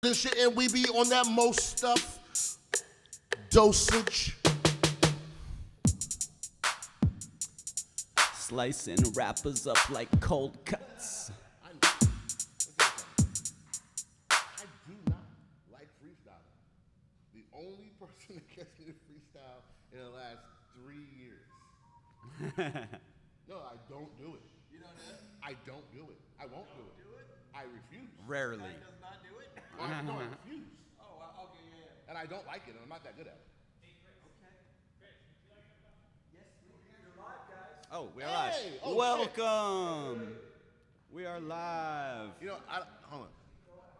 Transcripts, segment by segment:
This shit, and we be on that most stuff dosage. Slicing rappers up like cold cuts. I do not like freestyling. The only person that gets me to freestyle in the last 3 years. No, I don't do it. You don't do it? I don't do it. I won't do it. I refuse. Rarely. Guy does not do it? No, I refuse. Oh, wow. Okay, yeah. And I don't like it, and I'm not that good at it. You're live, guys. Oh, we are Hey! live. Oh, Welcome. We are live. You know, hold on.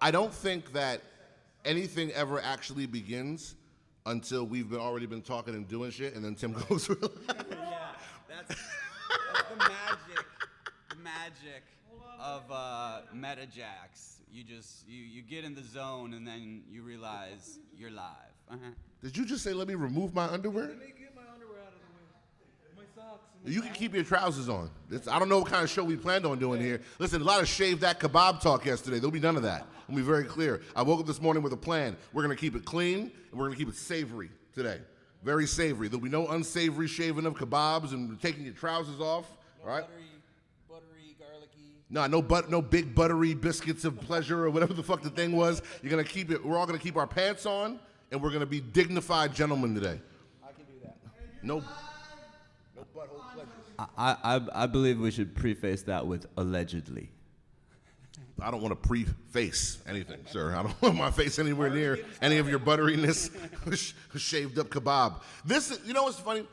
I don't think that anything ever actually begins until we've already been talking and doing shit, and then Tim goes real loud. Yeah, that's the magic of MetaJAX. You get in the zone and then you realize you're live. Did you just say, let me remove my underwear? Let me get my underwear out of the way. My socks. And You can keep your trousers on. I don't know what kind of show we planned on doing here. Listen, a lot of shave that kebab talk yesterday. There'll be none of that. I'll be very clear. I woke up this morning with a plan. We're going to keep it clean, and we're going to keep it savory today. Very savory. There'll be no unsavory shaving of kebabs and taking your trousers off. no All right? buttery, garlicky. No big buttery biscuits of pleasure or whatever the fuck the thing was. You're going to keep it. We're all going to keep our pants on, and we're going to be dignified gentlemen today. I can do that. No butthole pleasures. I believe we should preface that with allegedly. I don't want to preface anything, sir. I don't want my face anywhere near any of your butteriness, shaved up kebab. You know what's funny?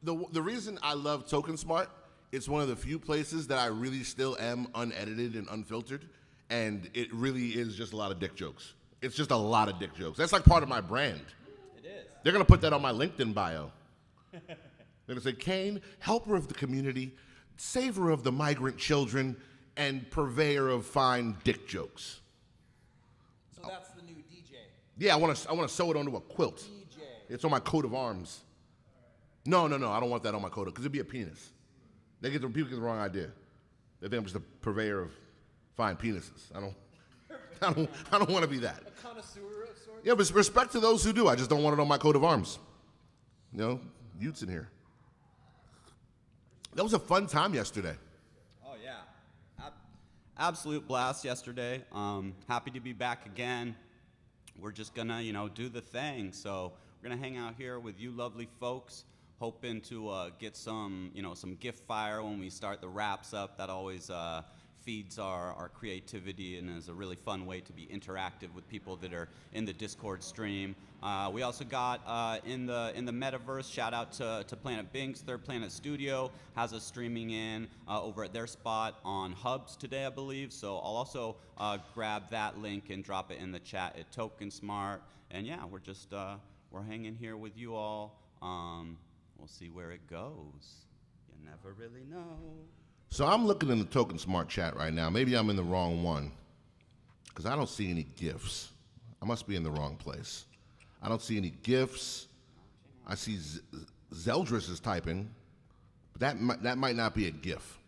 The reason I love TokenSmart, it's one of the few places that I really still am unedited and unfiltered, and it really is just a lot of dick jokes. It's just a lot of dick jokes. That's like part of my brand. It is. They're going to put that on my LinkedIn bio. They're going to say, Kane, helper of the community, saver of the migrant children, and purveyor of fine dick jokes. So that's the new DJ. Yeah, I want to sew it onto a quilt. DJ. It's on my coat of arms. No, I don't want that on my coat because it'd be a penis. People get the wrong idea. They think I'm just a purveyor of fine penises. I don't want to be that. A connoisseur of sorts? Yeah, but respect to those who do. I just don't want it on my coat of arms. You know, Utes in here. That was a fun time yesterday. Oh yeah, absolute blast yesterday. Happy to be back again. We're just gonna, do the thing. So we're gonna hang out here with you lovely folks, hoping to get some, some gift fire when we start the wraps up. That always feeds our creativity and is a really fun way to be interactive with people that are in the Discord stream. We also got in the metaverse, shout out to Planet Bink's Third Planet Studio, has us streaming in over at their spot on Hubs today, I believe. So I'll also grab that link and drop it in the chat at TokenSmart. And yeah, we're just we're hanging here with you all. We'll see where it goes. You never really know. So I'm looking in the TokenSmart chat right now. Maybe I'm in the wrong one because I don't see any gifts. I must be in the wrong place. I don't see any gifts. I see Zeldris is typing, but that might not be a GIF.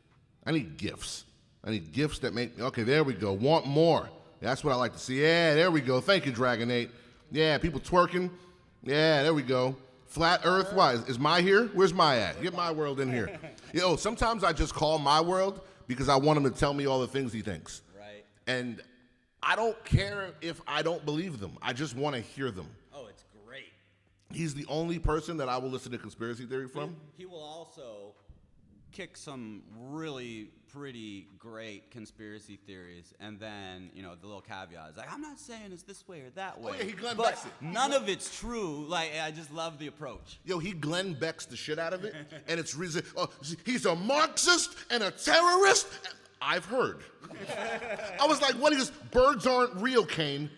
I need gifts. I need gifts that make, okay, there we go. Want more. That's what I like to see. Yeah, there we go. Thank you, Dragonate. Yeah, people twerking. Yeah, there we go. Flat Earth, why? Is my here? Where's my at? Get my world in here. Sometimes I just call my world because I want him to tell me all the things he thinks. Right. And I don't care if I don't believe them. I just want to hear them. Oh, it's great. He's the only person that I will listen to conspiracy theory from. He will also kick some really pretty great conspiracy theories, and then the little caveat is like, I'm not saying it's this way or that way. Oh, yeah, he Glenn but Becks it. none of it's true. Like, I just love the approach. He Glenn Becks the shit out of it, and it's reason. Oh, he's a Marxist and a terrorist. I've heard. I was like, what? He goes, birds aren't real, Kane.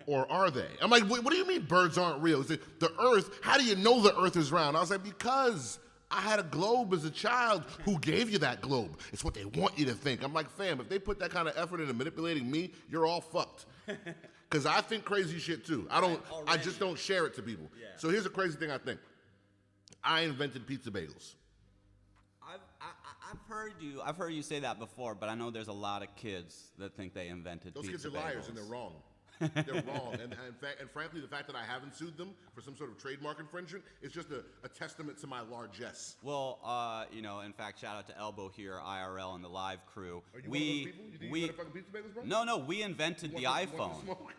Or are they? I'm like, what do you mean birds aren't real? He said, the Earth, how do you know the Earth is round? I was like, because I had a globe as a child. Who gave you that globe? It's what they want you to think. I'm like, fam, if they put that kind of effort into manipulating me, you're all fucked. Because I think crazy shit too. I just don't share it to people. Yeah. So here's a crazy thing I think. I invented pizza bagels. I've heard you say that before, but I know there's a lot of kids that think they invented Those pizza kids are liars bagels. and they're wrong. They're wrong. And frankly, the fact that I haven't sued them for some sort of trademark infringement is just a testament to my largesse. Well, in fact, shout out to Elbow here, IRL, and the live crew. Are you one of those people? You think you better fucking pizza bagels, bro? No, we invented the You want iPhone. to smoke?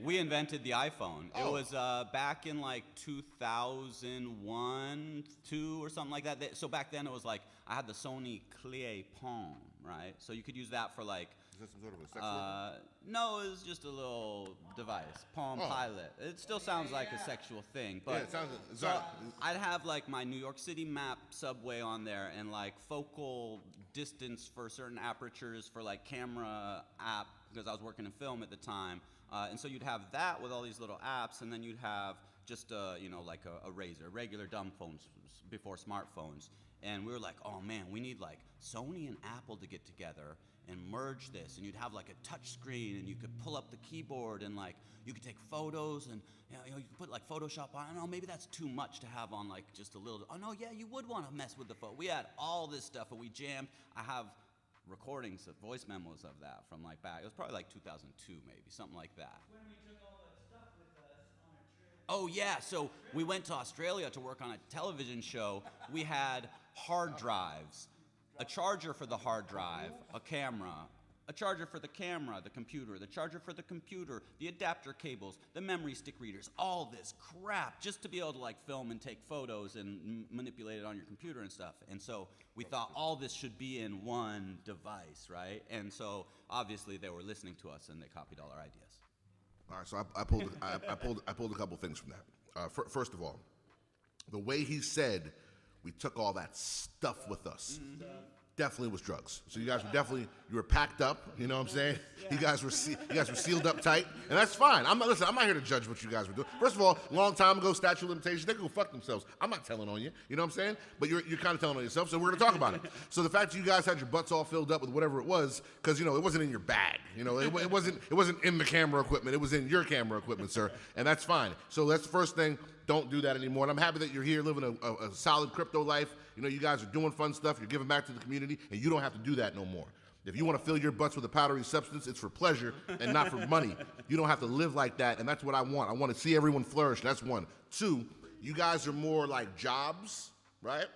We invented the iPhone. It Oh. was back in like 2001, 2 or something like that. So back then it was like I had the Sony Clé Palm, right? So you could use that for like. Is that some sort of a sex weapon? No, it was just a little device, Palm Pilot. It still sounds like a sexual thing, but Yeah, it sounds. so I'd have like my New York City map subway on there and like focal distance for certain apertures for like camera app because I was working in film at the time. And so you'd have that with all these little apps, and then you'd have just like a Razr, regular dumb phones before smartphones. And we were like, oh man, we need like Sony and Apple to get together and merge this. And you'd have like a touch screen, and you could pull up the keyboard, and like you could take photos, and you could put like Photoshop on. I don't know, maybe that's too much to have on like just a little. Oh no, yeah, you would want to mess with the photo. We had all this stuff, and we jammed. I have recordings of voice memos of that from like back. It was probably like 2002, maybe something like that. When we took all that stuff with us on a trip. Oh yeah, so we went to Australia to work on a television show. We had hard drives, a charger for the hard drive, a camera, a charger for the camera, the computer, the charger for the computer, the adapter cables, the memory stick readers, all this crap just to be able to like film and take photos and manipulate it on your computer and stuff. And so we thought all this should be in one device, right? And so obviously they were listening to us and they copied all our ideas. All right, so I pulled a couple things from that. First of all, the way he said we took all that stuff with us. Definitely was drugs. So you guys were you were packed up. You know what I'm saying? Yeah. You guys were sealed up tight, and that's fine. I'm not here to judge what you guys were doing. First of all, long time ago, statute of limitations. They could go fuck themselves. I'm not telling on you. You know what I'm saying? But you're kind of telling on yourself. So we're gonna talk about it. So the fact that you guys had your butts all filled up with whatever it was, because it wasn't in your bag. It wasn't in the camera equipment. It was in your camera equipment, sir, and that's fine. So that's the first thing. Don't do that anymore. And I'm happy that you're here living a solid crypto life. You guys are doing fun stuff. You're giving back to the community, and you don't have to do that no more. If you want to fill your butts with a powdery substance, it's for pleasure and not for money. You don't have to live like that, and that's what I want. I want to see everyone flourish. That's one. Two, you guys are more like jobs, right?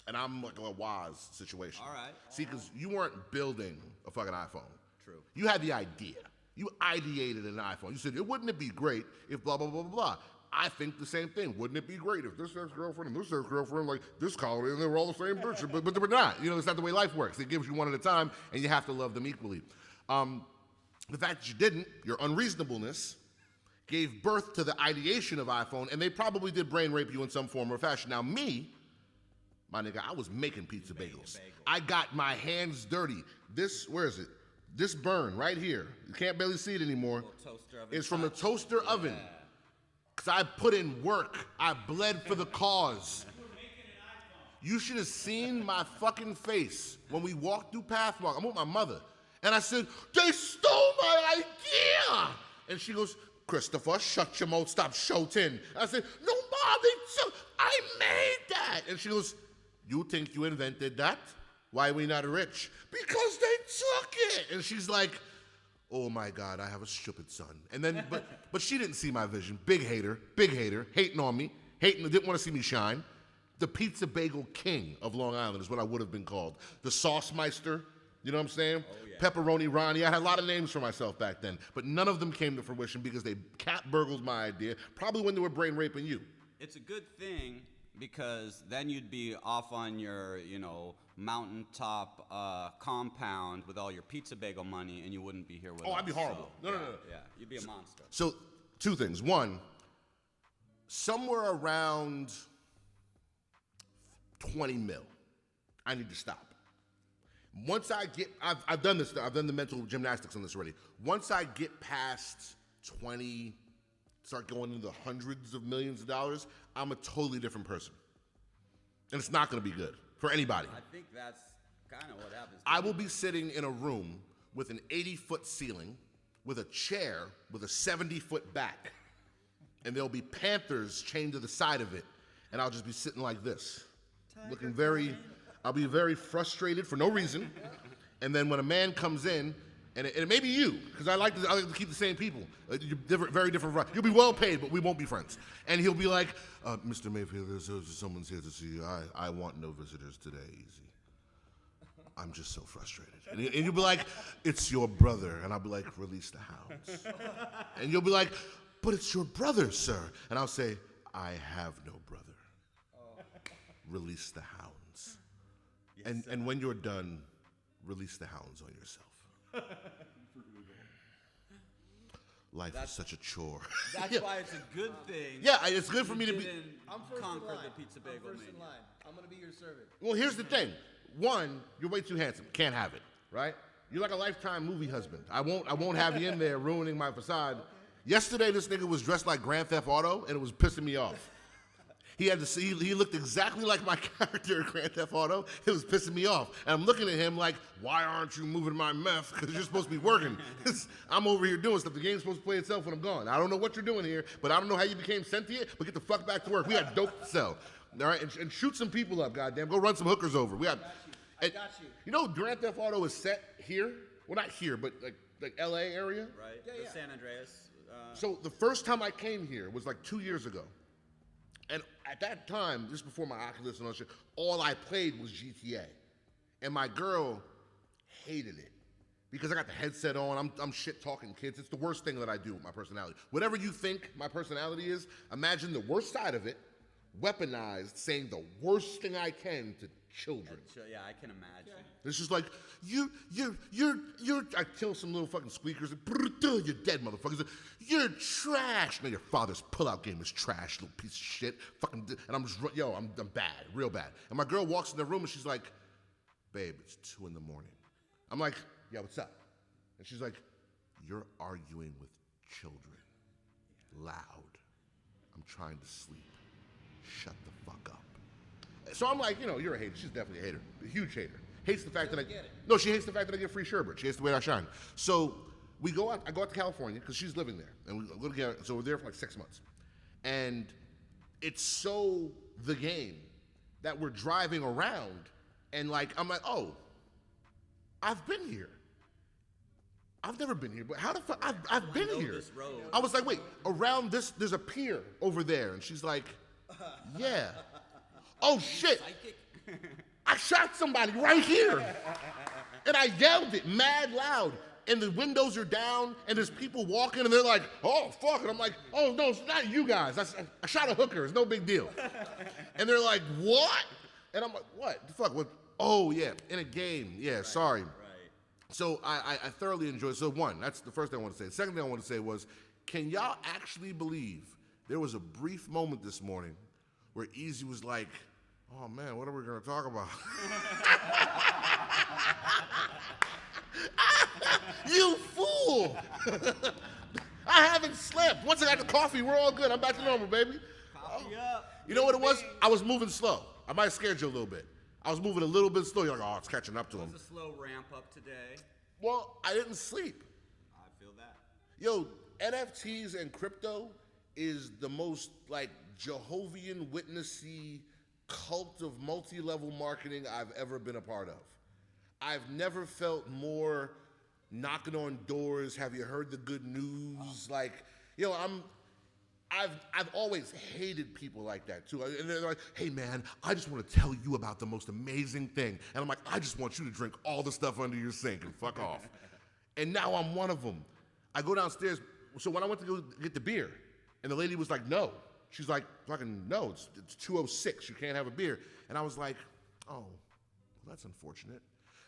And I'm like a WAS situation. All right. See, because you weren't building a fucking iPhone. True. You had the idea. You ideated an iPhone. You said, wouldn't it be great if blah, blah, blah, blah, blah. I think the same thing. Wouldn't it be great if this ex-girlfriend and this ex-girlfriend, like this colony, and they were all the same bitch? But they're not. It's not the way life works. It gives you one at a time, and you have to love them equally. The fact that you didn't, your unreasonableness, gave birth to the ideation of iPhone, and they probably did brain rape you in some form or fashion. Now, me, my nigga, I was making pizza bagels. I got my hands dirty. Where is it? This burn right here. You can't barely see it anymore. It's from the toaster oven. Because I put in work. I bled for the cause. You should have seen my fucking face when we walked through Pathmark. I'm with my mother. And I said, they stole my idea. And she goes, Christopher, shut your mouth, stop shouting. I said, no, Mom, I made that. And she goes, you think you invented that? Why are we not rich? Because they took it. And she's like, oh my God, I have a stupid son. And then, but she didn't see my vision. Big hater, hating on me, didn't want to see me shine. The pizza bagel king of Long Island is what I would have been called. The sauce meister, you know what I'm saying? Oh, yeah. Pepperoni Ronnie. I had a lot of names for myself back then, but none of them came to fruition because they cat burgled my idea, probably when they were brain raping you. It's a good thing because then you'd be off on your, mountaintop compound with all your pizza bagel money, and you wouldn't be here with us. Oh, I'd be horrible. So, No. Yeah, you'd be a monster. So, two things. One, somewhere around 20 mil, I need to stop. Once I get, I've done this, I've done the mental gymnastics on this already. Once I get past 20, start going into the hundreds of millions of dollars, I'm a totally different person. And it's not going to be good for anybody. I think that's kind of what happens. I will be sitting in a room with an 80-foot ceiling, with a chair with a 70-foot back, and there'll be panthers chained to the side of it, and I'll just be sitting like this, I'll be very frustrated for no reason, and then when a man comes in, And it may be you, because I like to keep the same people. You're different, very different. You'll be well paid, but we won't be friends. And he'll be like, Mr. Mayfield, someone's here to see you. I want no visitors today, easy. I'm just so frustrated. And you'll be like, it's your brother. And I'll be like, release the hounds. And you'll be like, but it's your brother, sir. And I'll say, I have no brother. Release the hounds. Yes, and when you're done, release the hounds on yourself. Life is such a chore. That's why it's a good thing. Yeah, it's good for me to be. I'm first conquer in line. the pizza bagel I'm first mania. in line. I'm gonna be your servant. Well, here's the thing. One, you're way too handsome. Can't have it, right? You're like a Lifetime movie husband. I won't have you in there ruining my facade. Okay. Yesterday, this nigga was dressed like Grand Theft Auto, and it was pissing me off. He looked exactly like my character in Grand Theft Auto. It was pissing me off. And I'm looking at him like, why aren't you moving my meth? Because you're supposed to be working. I'm over here doing stuff. The game's supposed to play itself when I'm gone. I don't know what you're doing here, but I don't know how you became sentient, but get the fuck back to work. We got dope to sell. All right, and shoot some people up, goddamn. Go run some hookers over. I got you. You know, Grand Theft Auto is set here. Well, not here, but like L.A. area. Right. Yeah. San Andreas. So the first time I came here was like 2 years ago, and at that time, just before my Oculus and all that shit, all I played was GTA, and my girl hated it because I got the headset on. I'm shit talking kids. It's the worst thing that I do with my personality. Whatever you think my personality is, imagine the worst side of it. Weaponized, saying the worst thing I can to children. Yeah, I can imagine. It's just like, you're, I kill some little fucking squeakers, and you're dead, motherfuckers. You're trash. No, your father's pullout game is trash, little piece of shit. Fucking, and I'm just, I'm bad, real bad. And my girl walks in the room and she's like, babe, it's 2 a.m. I'm like, yeah, what's up? And she's like, you're arguing with children. Loud. I'm trying to sleep. Shut the fuck up. So I'm like, you're a hater. She's definitely a hater. A huge hater. Hates the fact that she hates the fact that I get free sherbet. She hates the way I shine. So I go out to California because she's living there. And we go together. So we're there for like 6 months. And it's so the game that we're driving around and I'm like, oh, I've been here. I've never been here, but how the fuck? I've been here. I was like, wait, around this, there's a pier over there. And she's like, yeah. Oh shit. I shot somebody right here. And I yelled it mad loud. And the windows are down and there's people walking and they're like, oh fuck. And I'm like, oh no, it's not you guys. I shot a hooker. It's no big deal. And they're like, what? And I'm like, what? The fuck? What? Oh yeah, in a game. Yeah, right, sorry. Right. So I thoroughly enjoyed. So one, that's the first thing I want to say. The second thing I want to say was, can y'all actually believe there was a brief moment this morning where Easy was like, oh man, what are we going to talk about? You fool! I haven't slept. Once I got the coffee, we're all good. I'm back to normal, baby. Coffee up. You know what it was? I was moving slow. I might have scared you a little bit. I was moving a little bit slow. You're like, oh, it's catching up to him. It was a slow ramp up today. Well, I didn't sleep. I feel that. Yo, NFTs and crypto is the most Jehovah's Witnessy cult of multi-level marketing I've ever been a part of. I've never felt more knocking on doors. Have you heard the good news? I've always hated people like that too. And they're like, hey man, I just want to tell you about the most amazing thing. And I'm like, I just want you to drink all the stuff under your sink and fuck off. And now I'm one of them. I go downstairs. So when I went to go get the beer, and the lady was like, no. She's like, fucking no, it's 2:06. You can't have a beer. And I was like, oh, well, that's unfortunate.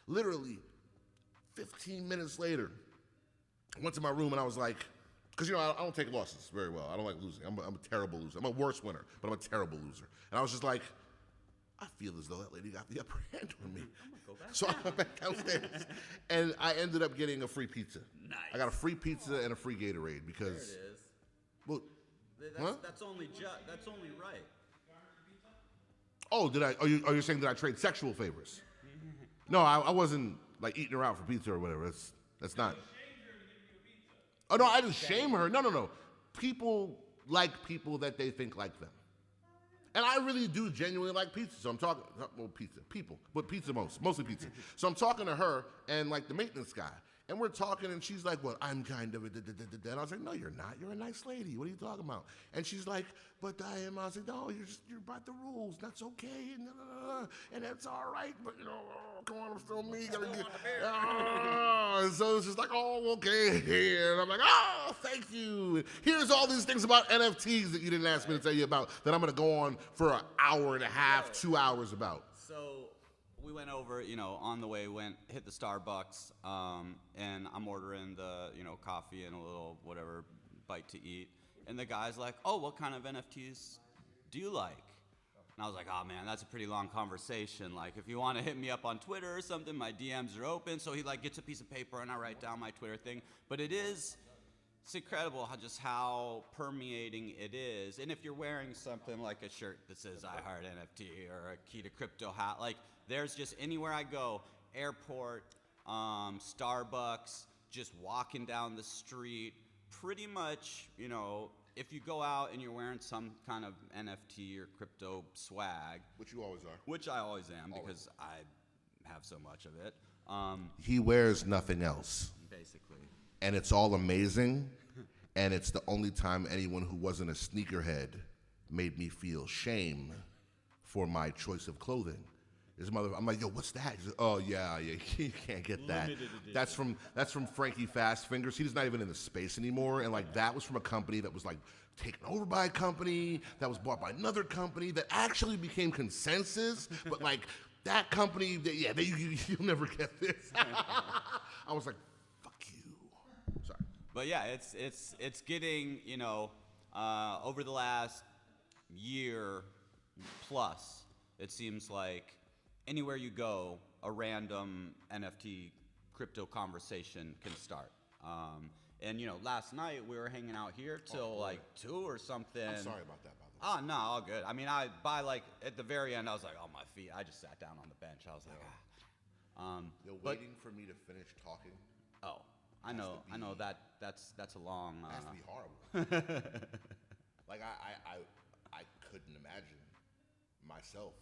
Literally 15 minutes later, I went to my room and I was like, because I don't take losses very well. I don't like losing. I'm a terrible loser. I'm a worse winner, but I'm a terrible loser. And I was just like, I feel as though that lady got the upper hand on me. So I went back downstairs, and I ended up getting a free pizza. Nice. I got a free pizza and a free Gatorade because. There it is. Well, that's only right. Oh, are you saying that I trade sexual favors? No, I wasn't eating her out for pizza or whatever. That's not. Oh no, I didn't shame her. No. People like people that they think like them. And I really do genuinely like pizza. So I'm talking, people, but pizza mostly pizza. So I'm talking to her and the maintenance guy. And we're talking, and she's like, well, I'm kind of a da-da-da-da-da. And I was like, no, you're not. You're a nice lady. What are you talking about? And she's like, but I am. I was like, no, you're about the rules. That's okay. And that's all right. But, come on, I'm still me. And so it's just like, oh, okay. And I'm like, oh, thank you. Here's all these things about NFTs that you didn't ask me to tell you about that I'm going to go on for an hour and a half, 2 hours about. So we went over, on the way, hit the Starbucks, and I'm ordering the, coffee and a little whatever bite to eat. And the guy's like, oh, what kind of NFTs do you like? And I was like, oh man, that's a pretty long conversation. Like, if you want to hit me up on Twitter or something, my DMs are open. So he gets a piece of paper and I write down my Twitter thing. But it's incredible how permeating it is. And if you're wearing something like a shirt that says I heart NFT or a key to crypto hat, there's just anywhere I go, airport, Starbucks, just walking down the street, pretty much, if you go out and you're wearing some kind of NFT or crypto swag. Which you always are. Which I always am because I have so much of it. He wears nothing else. Basically. And it's all amazing. And it's the only time anyone who wasn't a sneakerhead made me feel shame for my choice of clothing. I'm like, yo, what's that? He's like, oh yeah, you can't get that. That's from Frankie Fast Fingers. He's not even in the space anymore. And that was from a company that was taken over by a company that was bought by another company that actually became Consensus. But that company, you'll never get this. I was like, fuck you. Sorry. But yeah, it's getting, over the last year plus, it seems like anywhere you go, a random NFT crypto conversation can start. And last night we were hanging out here till 2 or something. I'm sorry about that, by the way. Oh, no, all good. I mean, at the very end, I was like, oh, my feet. I just sat down on the bench. I was like, You're waiting for me to finish talking. Oh, I know that's a long. It has to be horrible. I couldn't imagine myself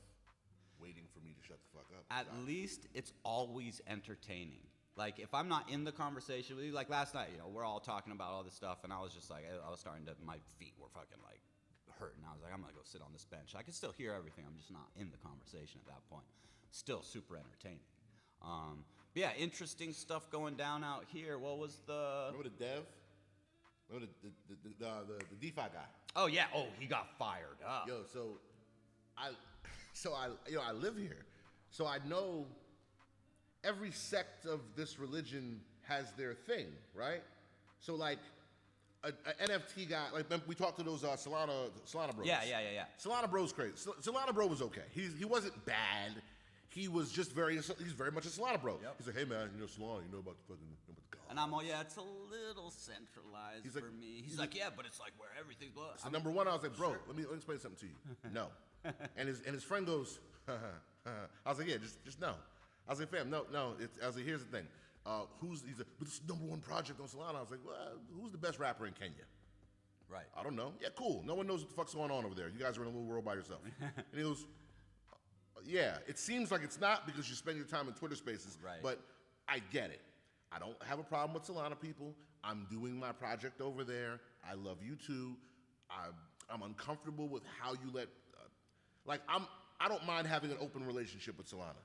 waiting for me to shut the fuck up. At least it's always entertaining. If I'm not in the conversation with you, last night, we're all talking about all this stuff, and I was just I was starting to, my feet were fucking hurting. I was like, I'm gonna go sit on this bench. I can still hear everything. I'm just not in the conversation at that point. Still super entertaining. But yeah, interesting stuff going down out here. What was the? Remember the dev? Remember the DeFi guy? Oh yeah. Oh, he got fired up. Yo, I live here, so I know every sect of this religion has their thing, right? So a NFT guy, we talked to those Solana bros. Yeah. Solana bro's crazy. Solana bro was okay. He wasn't bad. He was just he's very much a Solana bro. Yep. He's like, hey man, Solana, you know about the fucking the gods. And I'm it's a little centralized for me. He's like, yeah, but it's where everything's. So number one, I was like, bro, let me explain something to you. No. And his friend goes, I was like, yeah, just no. I was like, fam, no. I was like, here's the thing. He's like, but this is number one project on Solana. I was like, well, who's the best rapper in Kenya? Right. I don't know. Yeah, cool. No one knows what the fuck's going on over there. You guys are in a little world by yourself. And he goes, yeah, it seems like it's not because you spend your time in Twitter spaces, right. But I get it. I don't have a problem with Solana people. I'm doing my project over there. I love you too. I'm uncomfortable with how you let, I don't mind having an open relationship with Solana.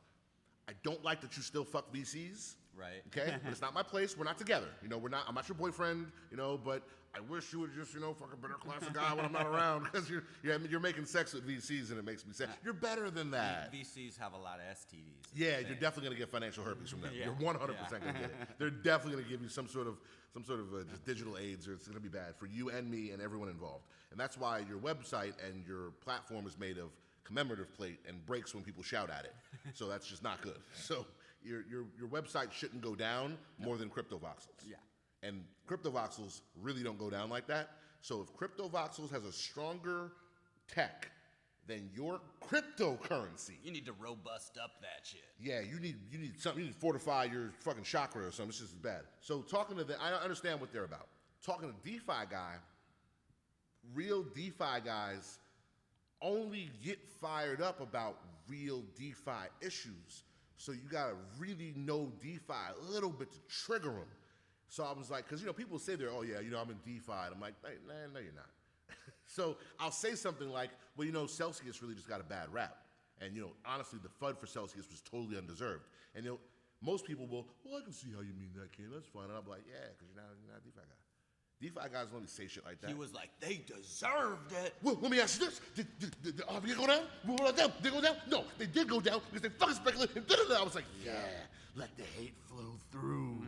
I don't like that you still fuck VCs. Right. Okay? But it's not my place. We're not together. I'm not your boyfriend, but I wish you would just, fuck a better class of guy when I'm not around because you're making sex with VCs and it makes me sad. You're better than that. VCs have a lot of STDs. Yeah, you're definitely going to get financial herpes from them. Yeah. You're 100% going to get it. They're definitely going to give you some sort of just digital AIDS, or it's going to be bad for you and me and everyone involved. And that's why your website and your platform is made of commemorative plate and breaks when people shout at it. So that's just not good. So your website shouldn't go down more than CryptoVoxels. Yeah. And CryptoVoxels really don't go down like that. So if CryptoVoxels has a stronger tech than your cryptocurrency, you need to robust up that shit. Yeah, you need something. You need to fortify your fucking chakra or something. It's just as bad. So talking to them, I understand what they're about. Talking to DeFi guy, real DeFi guys only get fired up about real DeFi issues. So you gotta really know DeFi a little bit to trigger them. So I was like, because people say they're, oh yeah, I'm in DeFi. And I'm like, nah, no, you're not. So I'll say something like, well, Celsius really just got a bad rap. And honestly, the FUD for Celsius was totally undeserved. And most people will, well, I can see how you mean that, Ken. That's fine. And I'm like, yeah, because you're not a DeFi guy. DeFi guys only say shit like that. He was like, they deserved it. Well, let me ask you this. Did the RVA go down? Did they go down? No, they did go down because they fucking speculated. I was like, yeah, let the hate flow through.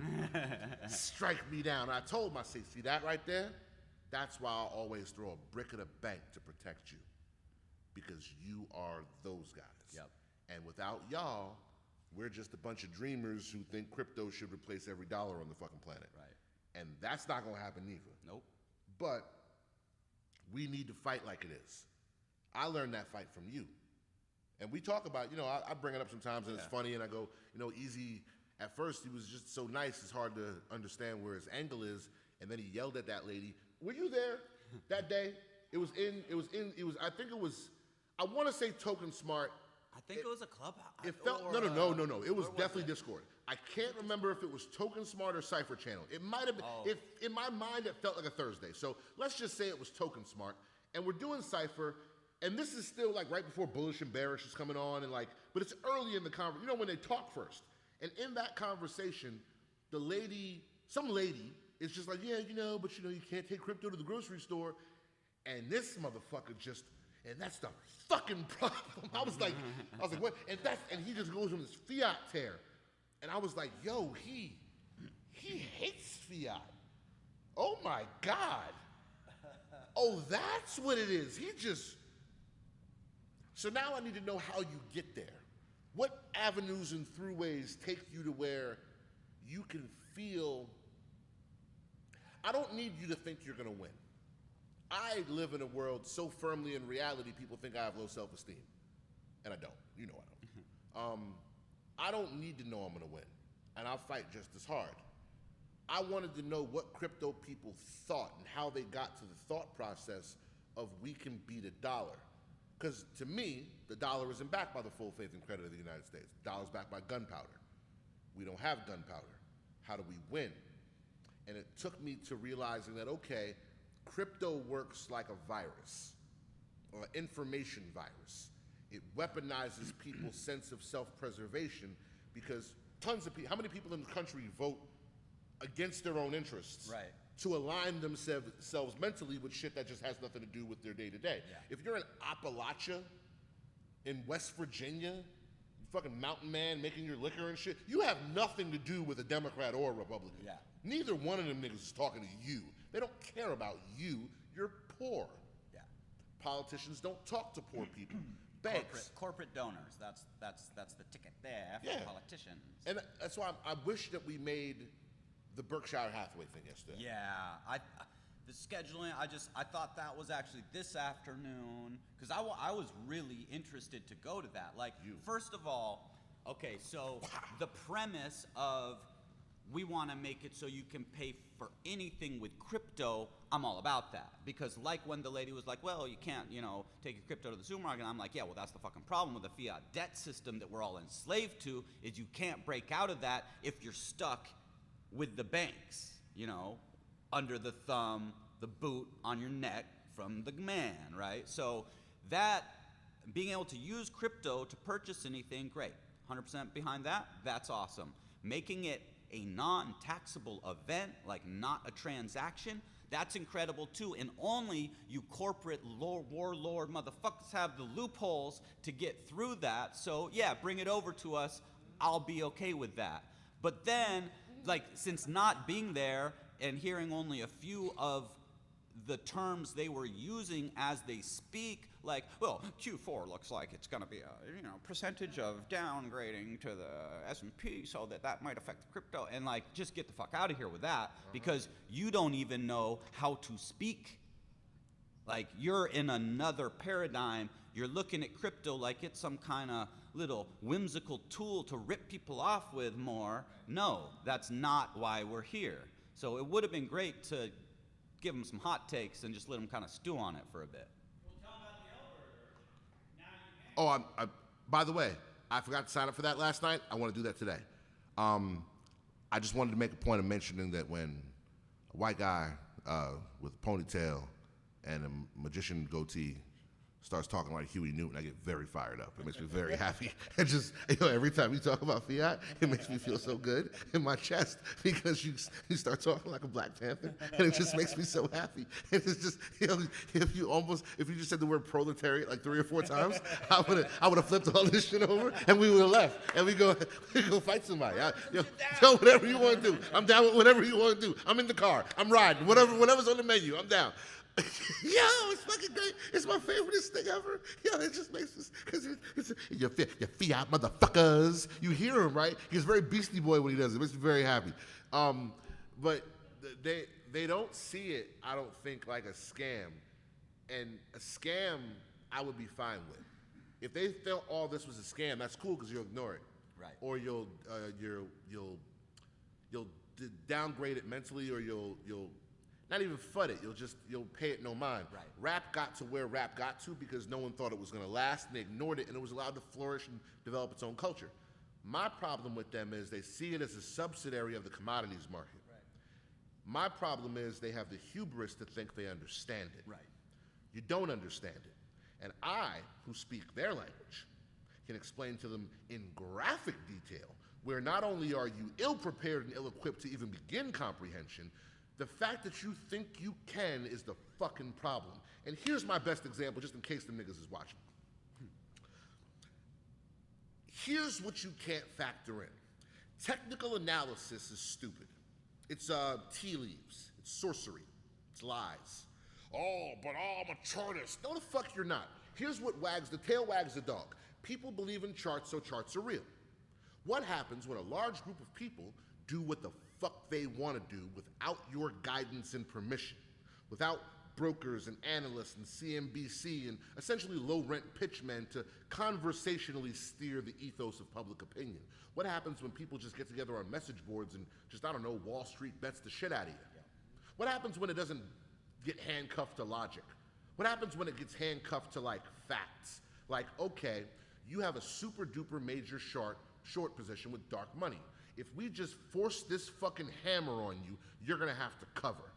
Strike me down. And I told myself, see that right there? That's why I always throw a brick at a bank to protect you. Because you are those guys. Yep. And without y'all, we're just a bunch of dreamers who think crypto should replace every dollar on the fucking planet. Right. And that's not gonna happen either. Nope. But we need to fight like it is. I learned that fight from you. And we talk about, I bring it up sometimes and it's funny and I go, Easy, at first he was just so nice, it's hard to understand where his angle is. And then he yelled at that lady. Were you there that day? I want to say TokenSmart. I think it was a clubhouse. It felt, no. It was definitely Discord. I can't remember if it was TokenSmart or Cypher Channel. It might have been, if in my mind it felt like a Thursday. So let's just say it was TokenSmart. And we're doing Cypher, and this is still like right before Bullish and Bearish is coming on, and but it's early in the conversation, when they talk first. And in that conversation, some lady is just like, yeah, but you can't take crypto to the grocery store. And this motherfucker and that's the fucking problem. I was like, what? And he just goes on this fiat tear. And I was like, yo, he hates fiat. Oh my God. Oh, that's what it is. So now I need to know how you get there. What avenues and throughways take you to where you can feel, I don't need you to think you're gonna win. I live in a world so firmly in reality, people think I have low self-esteem. And I don't. I don't. I don't need to know I'm going to win. And I'll fight just as hard. I wanted to know what crypto people thought and how they got to the thought process of we can beat a dollar. Because to me, the dollar isn't backed by the full faith and credit of the United States. The dollar's backed by gunpowder. We don't have gunpowder. How do we win? And it took me to realizing that, okay, crypto works like a virus, or an information virus. It weaponizes people's sense of self-preservation because tons of people, how many people in the country vote against their own interests to align themselves mentally with shit that just has nothing to do with their day-to-day? Yeah. If you're in Appalachia, in West Virginia, you fucking mountain man making your liquor and shit, you have nothing to do with a Democrat or a Republican. Yeah. Neither one of them niggas is talking to you. They don't care about you. You're poor. Yeah. Politicians don't talk to poor people. Banks. Corporate donors. That's the ticket there for politicians. And that's why I wish that we made the Berkshire Hathaway thing yesterday. Yeah. The scheduling, I thought that was actually this afternoon because I was really interested to go to that. First of all, okay, so the premise of we want to make it so you can pay for anything with crypto, I'm all about that. Because when the lady was like, well, you can't, take your crypto to the supermarket, I'm like, yeah, well, that's the fucking problem with the fiat debt system that we're all enslaved to, is you can't break out of that if you're stuck with the banks, under the thumb, the boot on your neck from the man, right? So that, being able to use crypto to purchase anything, great. 100% behind that, that's awesome. Making it a non-taxable event, like not a transaction, that's incredible too. And only you corporate warlord motherfuckers have the loopholes to get through that. So yeah, bring it over to us. I'll be okay with that. But then, since not being there and hearing only a few of the terms they were using as they speak, well, Q4 looks like it's going to be a percentage of downgrading to the S&P, so that might affect the crypto, and just get the fuck out of here with that, because you don't even know how to speak. You're in another paradigm. You're looking at crypto like it's some kind of little whimsical tool to rip people off with more. No, that's not why we're here. So it would have been great to give them some hot takes and just let them kind of stew on it for a bit. Oh, by the way, I forgot to sign up for that last night. I want to do that today. I just wanted to make a point of mentioning that when a white guy with a ponytail and a magician goatee starts talking like Huey Newton, I get very fired up. It makes me very happy. And just, every time you talk about fiat, it makes me feel so good in my chest because you start talking like a Black Panther, and it just makes me so happy. And it's just, if you just said the word proletariat like 3 or 4 times, I would have flipped all this shit over, and we would have left, and we go fight somebody. Tell whatever you want to do. I'm down with whatever you want to do. I'm in the car. I'm riding. Whatever's on the menu, I'm down. Yo, it's fucking great. It's my favoriteest thing ever. Yo, it just makes us, because it's your fiat motherfuckers. You hear him, right? He's very Beastie Boy when he does it. It makes me very happy. But they don't see it, I don't think, like a scam. And a scam, I would be fine with. If they felt all this was a scam, that's cool because you'll ignore it, Right. Or you'll downgrade it mentally, or you'll not even FUD it. You'll pay it no mind. Right. Rap got to where rap got to because no one thought it was going to last, and they ignored it, and it was allowed to flourish and develop its own culture. My problem with them is they see it as a subsidiary of the commodities market. Right. My problem is they have the hubris to think they understand it. Right. You don't understand it. And I, who speak their language, can explain to them in graphic detail where not only are you ill-prepared and ill-equipped to even begin comprehension, the fact that you think you can is the fucking problem. And here's my best example, just in case the niggas is watching. Here's what you can't factor in. Technical analysis is stupid. It's tea leaves. It's sorcery. It's lies. Oh, but I'm a chartist. No, the fuck you're not. Here's what wags the tail wags the dog. People believe in charts, so charts are real. What happens when a large group of people do what the fuck they want to do without your guidance and permission, without brokers and analysts and CNBC and essentially low-rent pitchmen to conversationally steer the ethos of public opinion? What happens when people just get together on message boards and just, I don't know, Wall Street bets the shit out of you? Yeah. What happens when it doesn't get handcuffed to logic? What happens when it gets handcuffed to, like, facts? Like, okay, you have a super-duper major short position with dark money. If we just force this fucking hammer on you, you're gonna have to cover.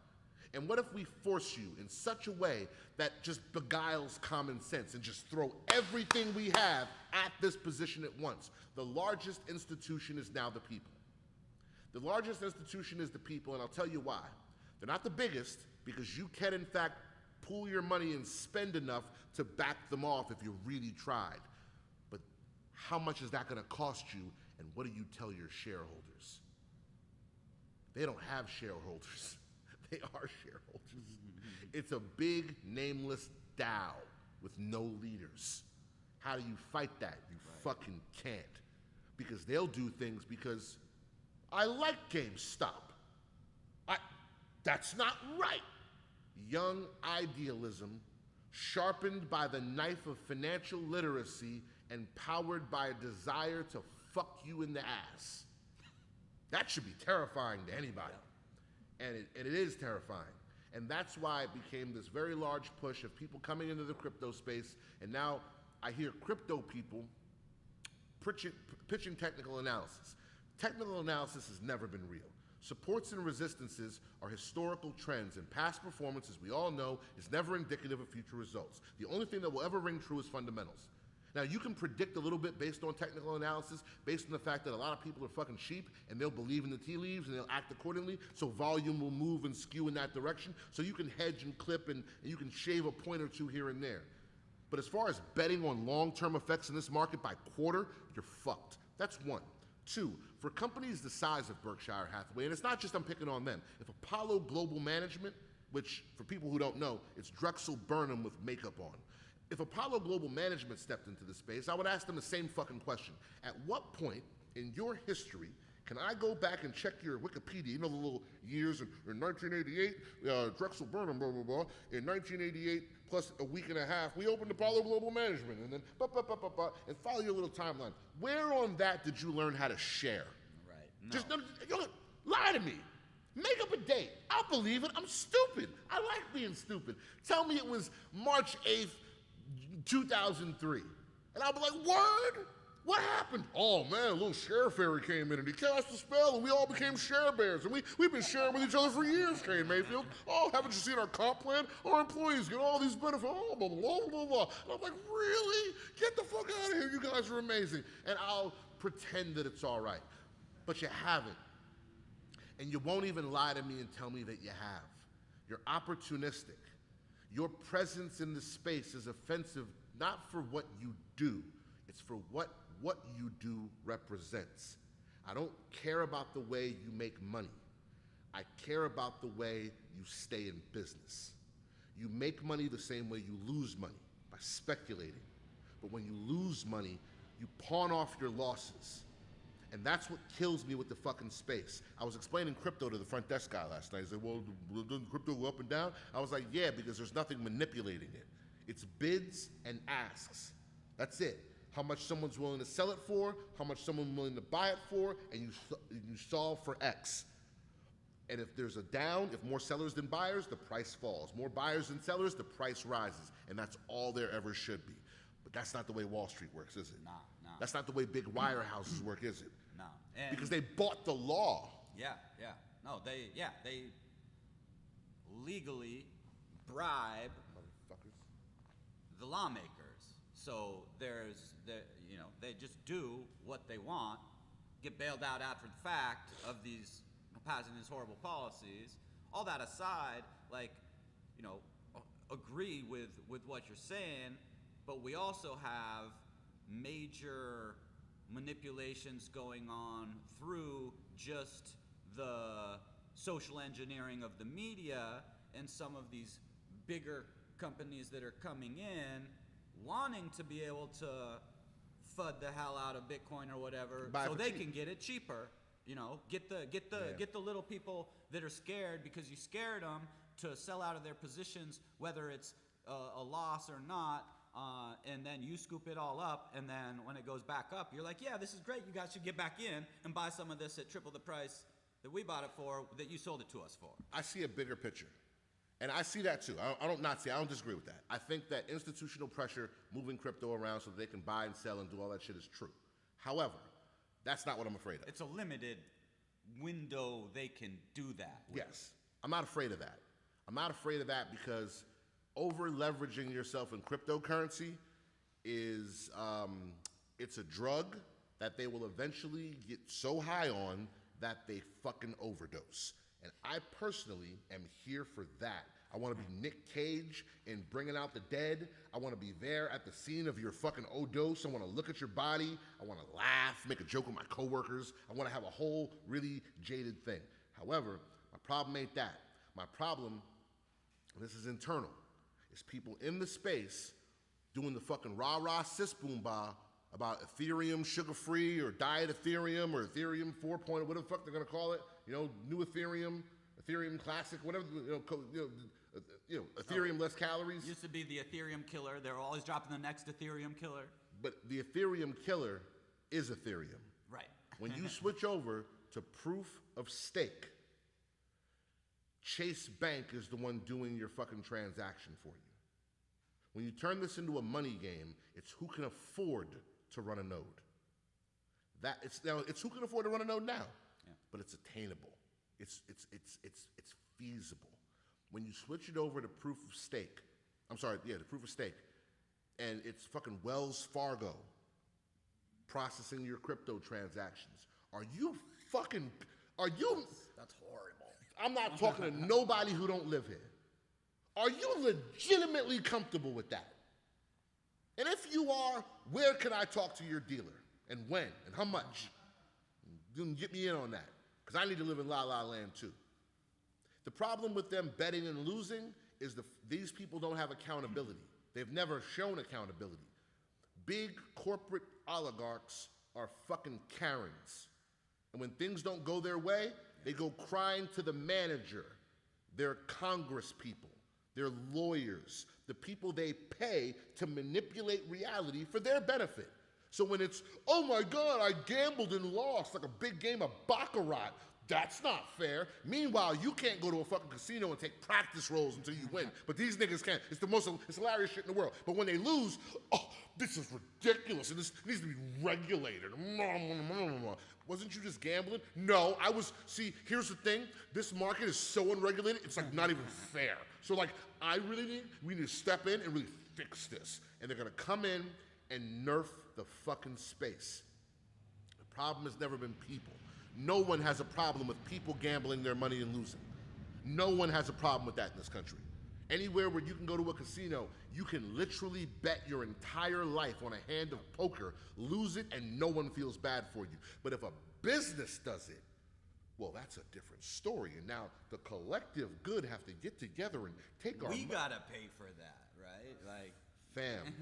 And what if we force you in such a way that just beguiles common sense and just throw everything we have at this position at once? The largest institution is now the people. The largest institution is the people, and I'll tell you why. They're not the biggest, because you can, in fact, pool your money and spend enough to back them off if you really tried. But how much is that gonna cost you, and what do you tell your shareholders? They don't have shareholders. They are shareholders. It's a big, nameless DAO with no leaders. How do you fight that? You fucking can't. Because they'll do things because I like GameStop. That's not right. Young idealism, sharpened by the knife of financial literacy and powered by a desire to fuck you in the ass. That should be terrifying to anybody. And it is terrifying. And that's why it became this very large push of people coming into the crypto space. And now I hear crypto people pitching technical analysis. Technical analysis has never been real. Supports and resistances are historical trends, and past performance, as we all know, is never indicative of future results. The only thing that will ever ring true is fundamentals. Now, you can predict a little bit based on technical analysis, based on the fact that a lot of people are fucking sheep, and they'll believe in the tea leaves, and they'll act accordingly, so volume will move and skew in that direction, so you can hedge and clip, and you can shave a point or two here and there. But as far as betting on long-term effects in this market by quarter, you're fucked. That's one. Two, for companies the size of Berkshire Hathaway, and it's not just I'm picking on them, if Apollo Global Management, which for people who don't know, it's Drexel Burnham with makeup on. If Apollo Global Management stepped into the space, I would ask them the same fucking question. At what point in your history can I go back and check your Wikipedia, you know the little years, in 1988, Drexel Burnham, blah, blah, blah. In 1988, plus a week and a half, we opened Apollo Global Management, and then, and follow your little timeline. Where on that did you learn how to share? Right. No. Just lie to me. Make up a date. I'll believe it. I'm stupid. I like being stupid. Tell me it was March 8th, 2003. And I'll be like, word? What happened? Oh man, a little share fairy came in and he cast a spell and we all became share bears. And we've been sharing with each other for years, Kane Mayfield. Oh, haven't you seen our comp plan? Our employees get all these benefits. Oh, blah, blah, blah, blah. And I'm like, really? Get the fuck out of here. You guys are amazing. And I'll pretend that it's all right. But you haven't. And you won't even lie to me and tell me that you have. You're opportunistic. Your presence in the space is offensive not for what you do, it's for what you do represents. I don't care about the way you make money. I care about the way you stay in business. You make money the same way you lose money, by speculating. But when you lose money, you pawn off your losses. And that's what kills me with the fucking space. I was explaining crypto to the front desk guy last night. He said, well, doesn't crypto go up and down? I was like, yeah, because there's nothing manipulating it. It's bids and asks. That's it. How much someone's willing to sell it for, how much someone's willing to buy it for, and you solve for X. And if there's a down, if more sellers than buyers, the price falls. More buyers than sellers, the price rises. And that's all there ever should be. But that's not the way Wall Street works, is it? No. That's not the way big wirehouses work, is it? No. Because they bought the law. Yeah. No, they legally bribe the lawmakers. So they just do what they want, get bailed out after the fact of these passing these horrible policies. All that aside, agree with what you're saying, but we also have major manipulations going on through just the social engineering of the media and some of these bigger companies that are coming in wanting to be able to FUD the hell out of Bitcoin or whatever so they can get it cheaper. Get the little people that are scared because you scared them to sell out of their positions, whether it's a loss or not. And then you scoop it all up, and then when it goes back up, you're like, yeah, this is great. You guys should get back in and buy some of this at triple the price that we bought it for, that you sold it to us for. I see a bigger picture. And I see that too. I don't disagree with that. I think that institutional pressure moving crypto around so that they can buy and sell and do all that shit is true. However, that's not what I'm afraid of. It's a limited window they can do that with. Yes. I'm not afraid of that. I'm not afraid of that because over leveraging yourself in cryptocurrency is it's a drug that they will eventually get so high on that they fucking overdose. And I personally am here for that. I want to be Nick Cage in Bringing Out the Dead. I want to be there at the scene of your fucking overdose. I want to look at your body. I want to laugh, make a joke with my coworkers. I want to have a whole really jaded thing. However, my problem ain't that. My problem, this is internal, is people in the space doing the fucking rah-rah sis-boom-bah about Ethereum sugar-free or Diet Ethereum or Ethereum 4.0, whatever the fuck they're gonna call it, new Ethereum, Ethereum Classic, whatever, Ethereum less calories. Used to be the Ethereum killer. They're always dropping the next Ethereum killer. But the Ethereum killer is Ethereum. Right. When you switch over to proof of stake, Chase Bank is the one doing your fucking transaction for you. When you turn this into a money game, it's who can afford to run a node. It's who can afford to run a node now, but it's attainable. It's feasible. When you switch it over to proof of stake, the proof of stake, and it's fucking Wells Fargo processing your crypto transactions. That's horrible. I'm not talking to nobody who don't live here. Are you legitimately comfortable with that? And if you are, where can I talk to your dealer? And when? And how much? Get me in on that. Because I need to live in La La Land too. The problem with them betting and losing is these people don't have accountability. They've never shown accountability. Big corporate oligarchs are fucking Karens. And when things don't go their way, they go crying to the manager, their Congress people, their lawyers, the people they pay to manipulate reality for their benefit. So when it's, oh my God, I gambled and lost, like a big game of Baccarat, That's not fair. Meanwhile, you can't go to a fucking casino and take practice rolls until you win. But these niggas can. It's hilarious shit in the world. But when they lose, oh, this is ridiculous. And this needs to be regulated. Wasn't you just gambling? No, I was. See, here's the thing. This market is so unregulated, it's like not even fair. So like, we need to step in and really fix this. And they're gonna come in and nerf the fucking space. The problem has never been people. No one has a problem with people gambling their money and losing. No one has a problem with that in this country. Anywhere where you can go to a casino, you can literally bet your entire life on a hand of poker, lose it, and no one feels bad for you. But if a business does it, well, that's a different story. And now the collective good have to get together and take our We gotta pay for that, right? Like, fam.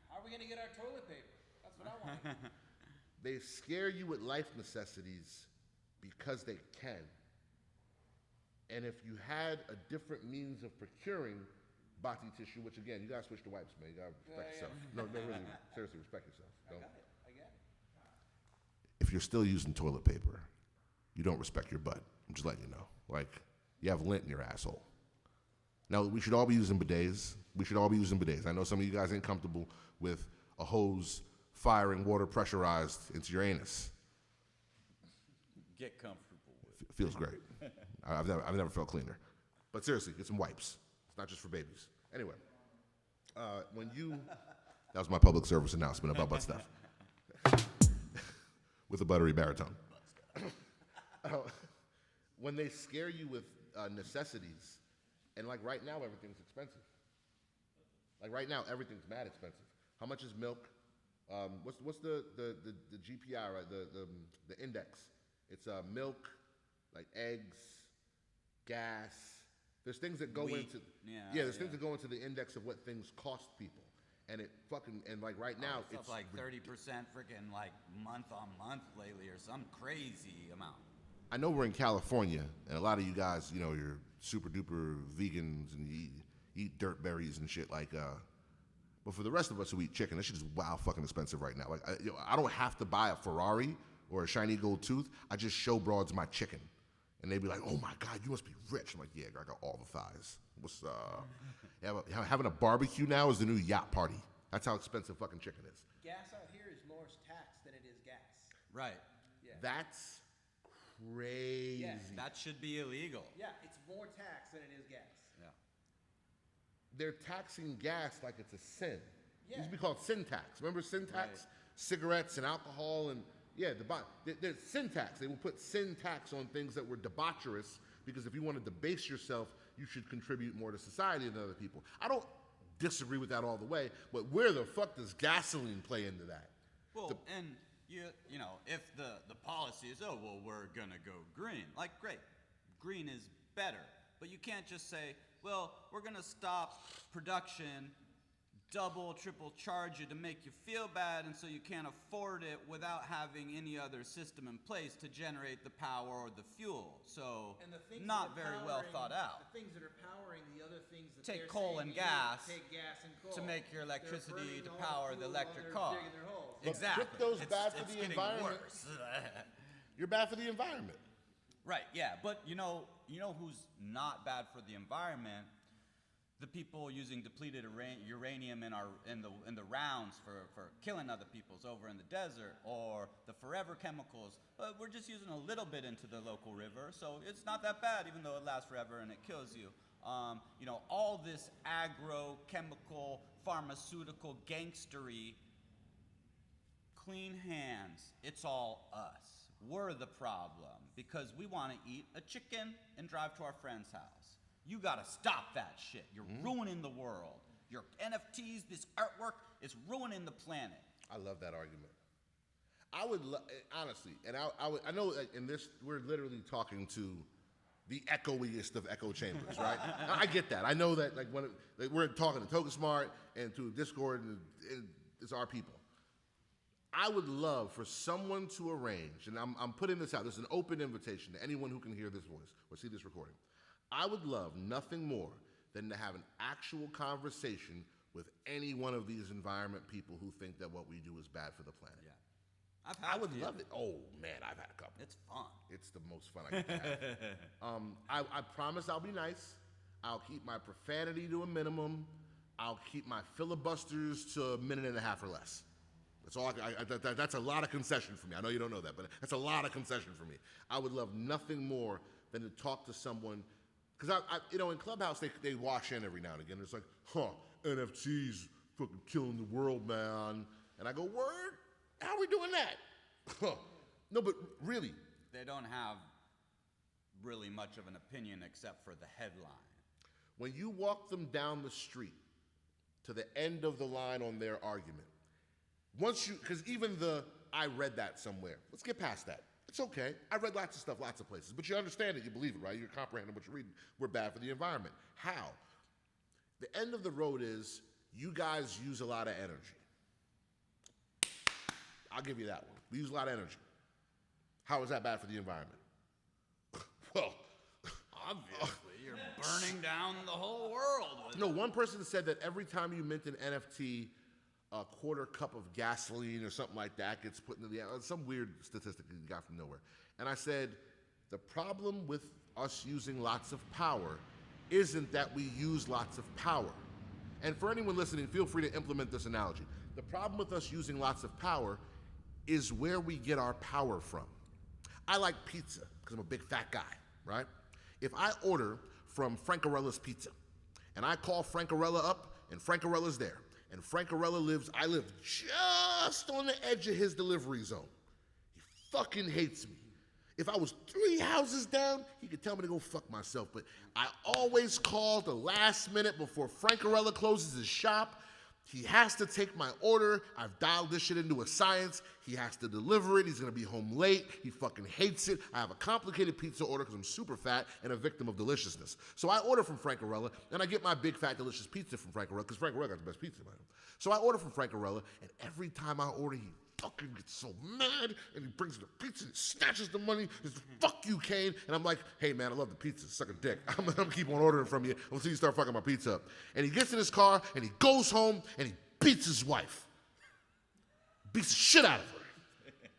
How are we gonna get our toilet paper? That's what I want. They scare you with life necessities because they can. And if you had a different means of procuring body tissue, which again, you gotta switch to wipes, man. You gotta respect yourself. No, really, seriously, respect yourself. Don't. I get it. If you're still using toilet paper, you don't respect your butt. I'm just letting you know. Like, you have lint in your asshole. Now, we should all be using bidets. I know some of you guys ain't comfortable with a hose firing water pressurized into your anus. get comfortable with. Feels great. I've never felt cleaner. But seriously, get some wipes. It's not just for babies. Anyway, that was my public service announcement about butt stuff. With a buttery baritone. When they scare you with necessities, and like right now, everything's expensive. Like right now, everything's mad expensive. How much is milk? What's the GPI, right? The index. It's milk, like eggs, gas. There's things that go Wheat. into There's things that go into the index of what things cost people. And it fucking, and like right now, It's it's up like 30% freaking like month on month lately or some crazy amount. I know we're in California, and a lot of you guys, you know, you're super duper vegans and you eat dirt berries and shit. Like, but for the rest of us who eat chicken, that shit is wow fucking expensive right now. Like, I don't have to buy a Ferrari or a shiny gold tooth. I just show broads my chicken, and they be like, "Oh my god, you must be rich." I'm like, "Yeah, I got all the thighs." What's having a barbecue now is the new yacht party. That's how expensive fucking chicken is. Gas out here is more tax than it is gas. Right. Yeah. That's crazy. Yeah. That should be illegal. Yeah, it's more tax than it is gas. Yeah. They're taxing gas like it's a sin. It Yeah. used to be called sin tax. Remember sin tax? Right. Cigarettes and alcohol and there's sin tax. They will put sin tax on things that were debaucherous because if you want to debase yourself, you should contribute more to society than other people. I don't disagree with that all the way, but where the fuck does gasoline play into that? Well, and you know, if the policy is, oh, well, we're going to go green. Like, great. Green is better. But you can't just say, well, we're going to stop production, double, triple charge you to make you feel bad, and so you can't afford it without having any other system in place to generate the power or the fuel. So, And the things not that are very well powering- thought out. The things that are powering the other things that Take they're coal saying and you gas take gas and coal to make your They're electricity burning to all power fuel the while electric they're car. digging their holes. But Exactly. crypto's bad for It's the getting environment. worse. You're bad for the environment. Right, yeah, but you know who's not bad for the environment? The people using depleted uranium in the rounds for killing other peoples over in the desert, or the forever chemicals. But we're just using a little bit into the local river, so it's not that bad, even though it lasts forever and it kills you. You know, all this agrochemical, pharmaceutical gangstery. Clean hands. It's all us. We're the problem because we want to eat a chicken and drive to our friend's house. You got to stop that shit. You're ruining the world. Your NFTs, this artwork, is ruining the planet. I love that argument. I would honestly, and I know that in this we're literally talking to the echoiest of echo chambers, right? I get that. I know that like we're talking to TokenSmart and to Discord, and it's our people. I would love for someone to arrange, and I'm putting this out. This is an open invitation to anyone who can hear this voice or see this recording. I would love nothing more than to have an actual conversation with any one of these environment people who think that what we do is bad for the planet. Yeah. I've I would had love it. Oh man, I've had a couple. It's fun. It's the most fun I can have. I promise I'll be nice. I'll keep my profanity to a minimum. I'll keep my filibusters to a minute and a half or less. That's all. That's a lot of concession for me. I know you don't know that, but that's a lot of concession for me. I would love nothing more than to talk to someone, because in Clubhouse they wash in every now and again. It's like, NFTs fucking killing the world, man. And I go, word? How are we doing that? No, but really. They don't have really much of an opinion except for the headline. When you walk them down the street to the end of the line on their argument, because even I read that somewhere. Let's get past that. It's okay. I read lots of stuff, lots of places. But you understand it, you believe it, right? You're comprehending what you're reading. We're bad for the environment. How? The end of the road is you guys use a lot of energy. I'll give you that one. We use a lot of energy. How is that bad for the environment? Well, obviously, you're burning down the whole world. No, one person said that every time you mint an NFT, a quarter cup of gasoline or something like that gets put into some weird statistic you got from nowhere. And I said, the problem with us using lots of power isn't that we use lots of power. And for anyone listening, feel free to implement this analogy. The problem with us using lots of power is where we get our power from. I like pizza because I'm a big fat guy, right? If I order from Francarella's Pizza and I call Francarella up and Francarella's there, and Francarella I live just on the edge of his delivery zone. He fucking hates me. If I was 3 houses down, he could tell me to go fuck myself, but I always call the last minute before Francarella closes his shop. He has to take my order. I've dialed this shit into a science. He has to deliver it. He's gonna be home late. He fucking hates it. I have a complicated pizza order because I'm super fat and a victim of deliciousness. So I order from Francarella, and I get my big fat delicious pizza from Francarella because Francarella got the best pizza, man. So I order from Francarella, and every time I order, he fucking gets so mad, and he brings the pizza and snatches the money. He says, fuck you, Kane. And I'm like, hey, man, I love the pizza. Suck a dick. I'm gonna keep on ordering from you until you start fucking my pizza up. And he gets in his car, and he goes home, and he beats his wife. Beats the shit out of her.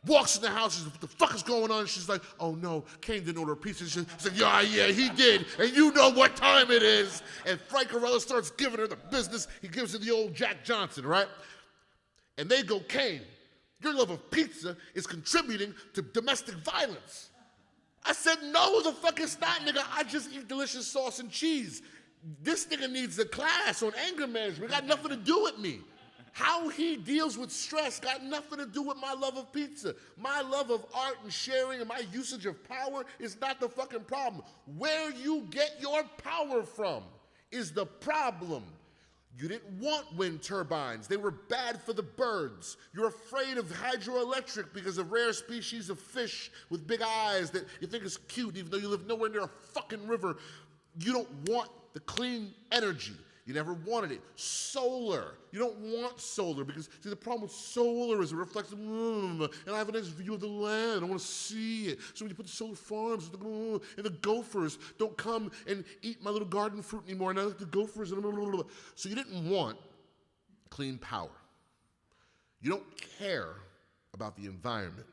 Walks in the house, she's like, what the fuck is going on? She's like, oh no, Kane didn't order a pizza. She's like, yeah, he did, and you know what time it is. And Francarella starts giving her the business. He gives her the old Jack Johnson, right? And they go, Kane, your love of pizza is contributing to domestic violence. I said, no, the fuck it's not, nigga. I just eat delicious sauce and cheese. This nigga needs a class on anger management. It got nothing to do with me. How he deals with stress got nothing to do with my love of pizza. My love of art and sharing and my usage of power is not the fucking problem. Where you get your power from is the problem. You didn't want wind turbines. They were bad for the birds. You're afraid of hydroelectric because of rare species of fish with big eyes that you think is cute even though you live nowhere near a fucking river. You don't want the clean energy. You never wanted it. Solar. You don't want solar because, see, the problem with solar is it reflects, and I have a nice view of the land. I want to see it. So when you put the solar farms, and the gophers don't come and eat my little garden fruit anymore, and I like the gophers. So you didn't want clean power. You don't care about the environment.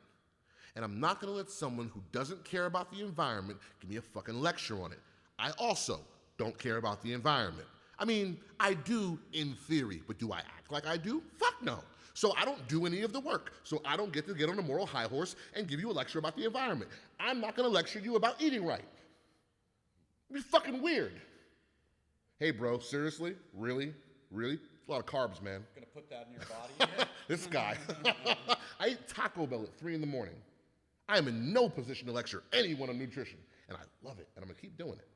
And I'm not going to let someone who doesn't care about the environment give me a fucking lecture on it. I also don't care about the environment. I mean, I do in theory, but do I act like I do? Fuck no. So I don't do any of the work. So I don't get to get on a moral high horse and give you a lecture about the environment. I'm not going to lecture you about eating right. It'd be fucking weird. Hey, bro, seriously? Really? Really? It's a lot of carbs, man. Gonna put that in your body? This guy. I eat Taco Bell at 3 in the morning. I am in no position to lecture anyone on nutrition, and I love it, and I'm going to keep doing it.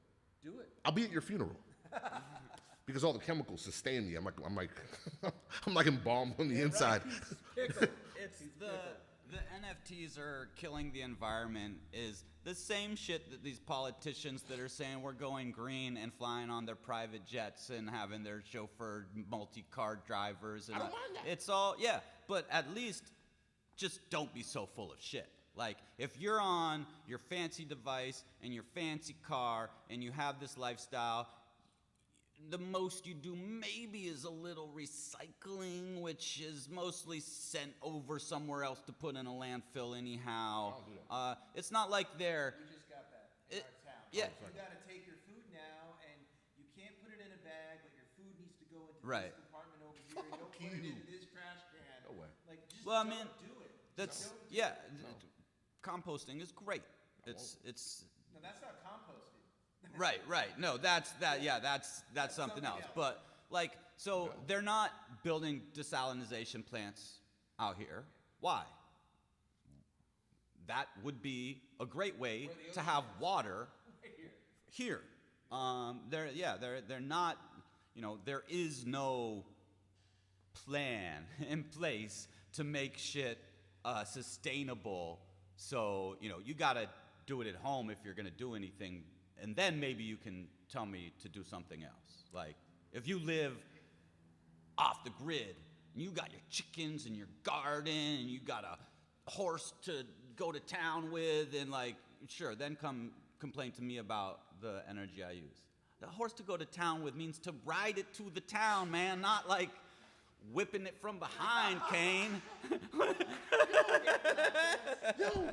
Do it. I'll be at your funeral. Because all the chemicals sustain me. I'm like embalmed on the inside. It's the NFTs are killing the environment is the same shit that these politicians that are saying we're going green and flying on their private jets and having their chauffeured multi-car drivers. And I don't mind that. It's all, yeah, but at least just don't be so full of shit. Like, if you're on your fancy device and your fancy car and you have this lifestyle, the most you do maybe is a little recycling, which is mostly sent over somewhere else to put in a landfill anyhow. It's not like they're... We just got that in our town. Yeah. You got to take your food now, and you can't put it in a bag, but your food needs to go into Right. this compartment over here. And don't put it into this trash can. No way. Like, just Well, I don't mean, do it. That's... Don't do Yeah. it. Composting is great. It's... No, that's not composting. Right. No, that's something else. But like, so they're not building desalinization plants out here. Why? That would be a great way to have water here. They're not. You know, there is no plan in place to make shit sustainable. So you know, you gotta do it at home if you're gonna do anything. And then maybe you can tell me to do something else. Like, if you live off the grid, and you got your chickens and your garden, and you got a horse to go to town with, and like, sure, then come complain to me about the energy I use. The horse to go to town with means to ride it to the town, man, not like whipping it from behind, Kane. Yo,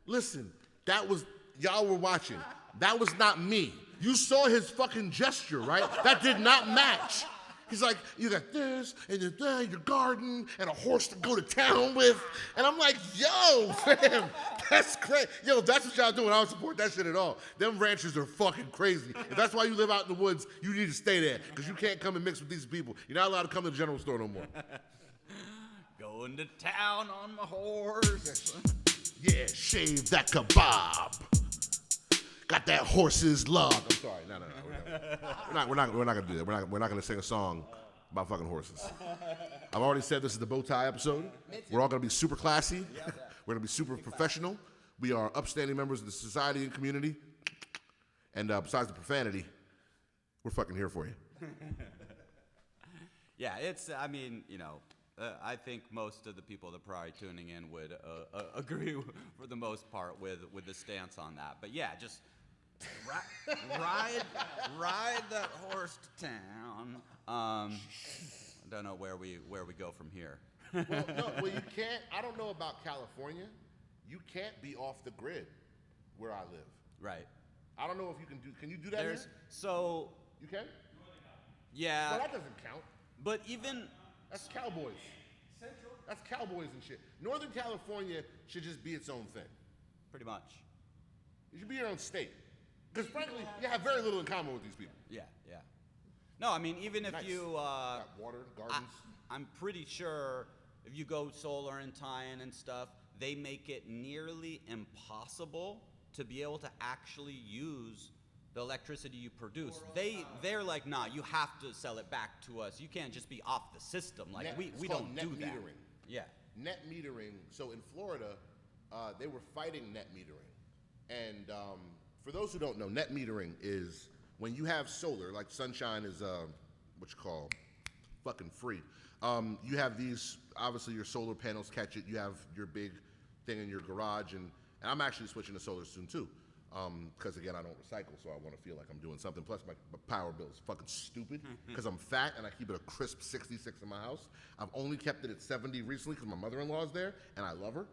listen, that was, y'all were watching. That was not me. You saw his fucking gesture, right? That did not match. He's like, you got this, and your garden, and a horse to go to town with. And I'm like, yo, fam, that's great. Yo, if that's what y'all doing, I don't support that shit at all. Them ranchers are fucking crazy. If that's why you live out in the woods, you need to stay there, because you can't come and mix with these people. You're not allowed to come to the general store no more. Going to town on my horse. Yeah, shave that kebab. Got that horse's love. I'm sorry, no. We're not gonna do that. We're not gonna sing a song about fucking horses. I've already said this is the bow tie episode. We're all gonna be super classy. We're gonna be super professional. We are upstanding members of the society and community. And besides the profanity, we're fucking here for you. Yeah, it's, I mean, you know, I think most of the people that are probably tuning in would agree for the most part with the stance on that. But yeah, just ride that horse to town. I don't know where we go from here. Well, you can't. I don't know about California. You can't be off the grid where I live. Right. I don't know if you can do. Can you do that here? So You can? yeah, Well, that doesn't count. but even That's cowboys. That's cowboys and shit. Northern California should just be its own thing. pretty much. It should be your own state. Because frankly, you have very little in common with these people. Yeah. No, I mean, even if Nice. you Got water, gardens. I'm pretty sure if you go solar and tie-in and stuff, they make it nearly impossible to be able to actually use the electricity you produce. They're like, nah, you have to sell it back to us. You can't just be off the system. Like It's we called don't net do that. metering. Yeah. Net metering. So in Florida, they were fighting net metering. And for those who don't know, net metering is when you have solar, like sunshine is what you call fucking free. You have these, obviously your solar panels catch it. You have your big thing in your garage. And I'm actually switching to solar soon too. Because again, I don't recycle, so I want to feel like I'm doing something. Plus, my power bill is fucking stupid because I'm fat and I keep it a crisp 66 in my house. I've only kept it at 70 recently because my mother-in-law's there and I love her.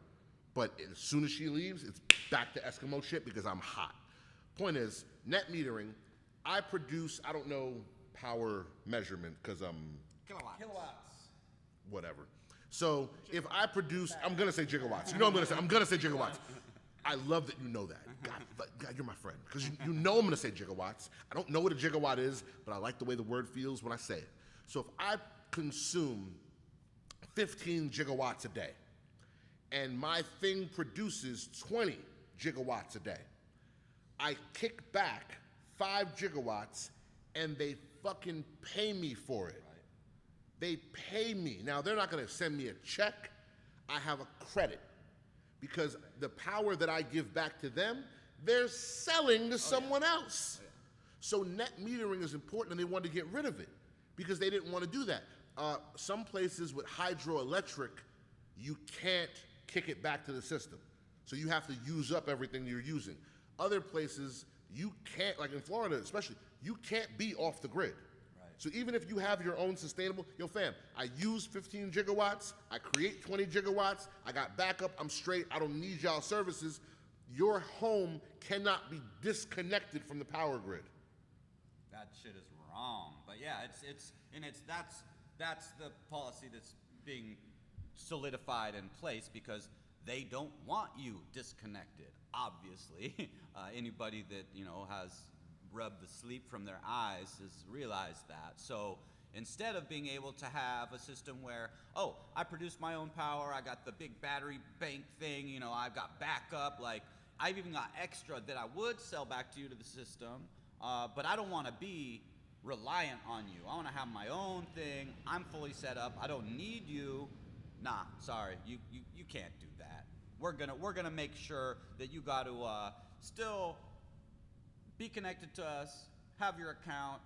But as soon as she leaves, it's back to Eskimo shit because I'm hot. Point is, net metering, I produce, I don't know power measurement because I'm Kilowatts. whatever. So if I produce, I'm gonna say gigawatts. You know what I'm gonna say gigawatts. I love that you know that. God, you're my friend. Because you know I'm gonna say gigawatts. I don't know what a gigawatt is, but I like the way the word feels when I say it. So if I consume 15 gigawatts a day, and my thing produces 20 gigawatts a day, I kick back 5 gigawatts, and they fucking pay me for it. They pay me. Now, they're not gonna send me a check. I have a credit. Because the power that I give back to them, they're selling to someone else. So net metering is important, and they wanted to get rid of it because they didn't want to do that. Some places with hydroelectric, you can't kick it back to the system. So you have to use up everything you're using. Other places, you can't, like in Florida especially, you can't be off the grid. So even if you have your own sustainable, yo fam, I use 15 gigawatts, I create 20 gigawatts, I got backup, I'm straight, I don't need y'all services. Your home cannot be disconnected from the power grid. That shit is wrong. But yeah, that's the policy that's being solidified in place because they don't want you disconnected. Obviously, anybody that has rubbed the sleep from their eyes has realized that. So instead of being able to have a system where, oh, I produce my own power, I got the big battery bank thing, I've got backup, like I've even got extra that I would sell back to you to the system, but I don't want to be reliant on you. I want to have my own thing. I'm fully set up. I don't need you. Nah, sorry, you can't do that. We're gonna make sure that you got to still be connected to us, have your account,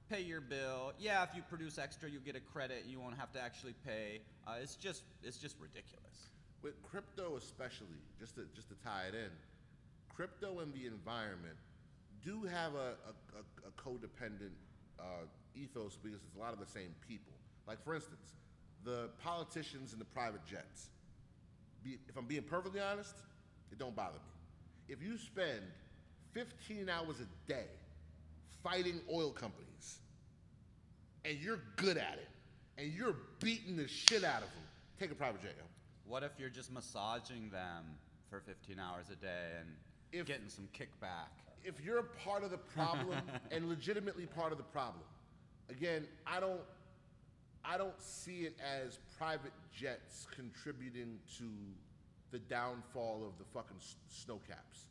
pay your bill. Yeah, if you produce extra, you get a credit. You won't have to actually pay. It's just ridiculous. With crypto especially, just to tie it in, crypto and the environment do have a codependent ethos because it's a lot of the same people. Like for instance, the politicians and the private jets. If I'm being perfectly honest, it don't bother me. If you spend 15 hours a day fighting oil companies and you're good at it and you're beating the shit out of them, take a private jet, yo. What if you're just massaging them for 15 hours a day and getting some kickback? If you're a part of the problem and legitimately part of the problem, again, I don't see it as private jets contributing to the downfall of the fucking snow caps.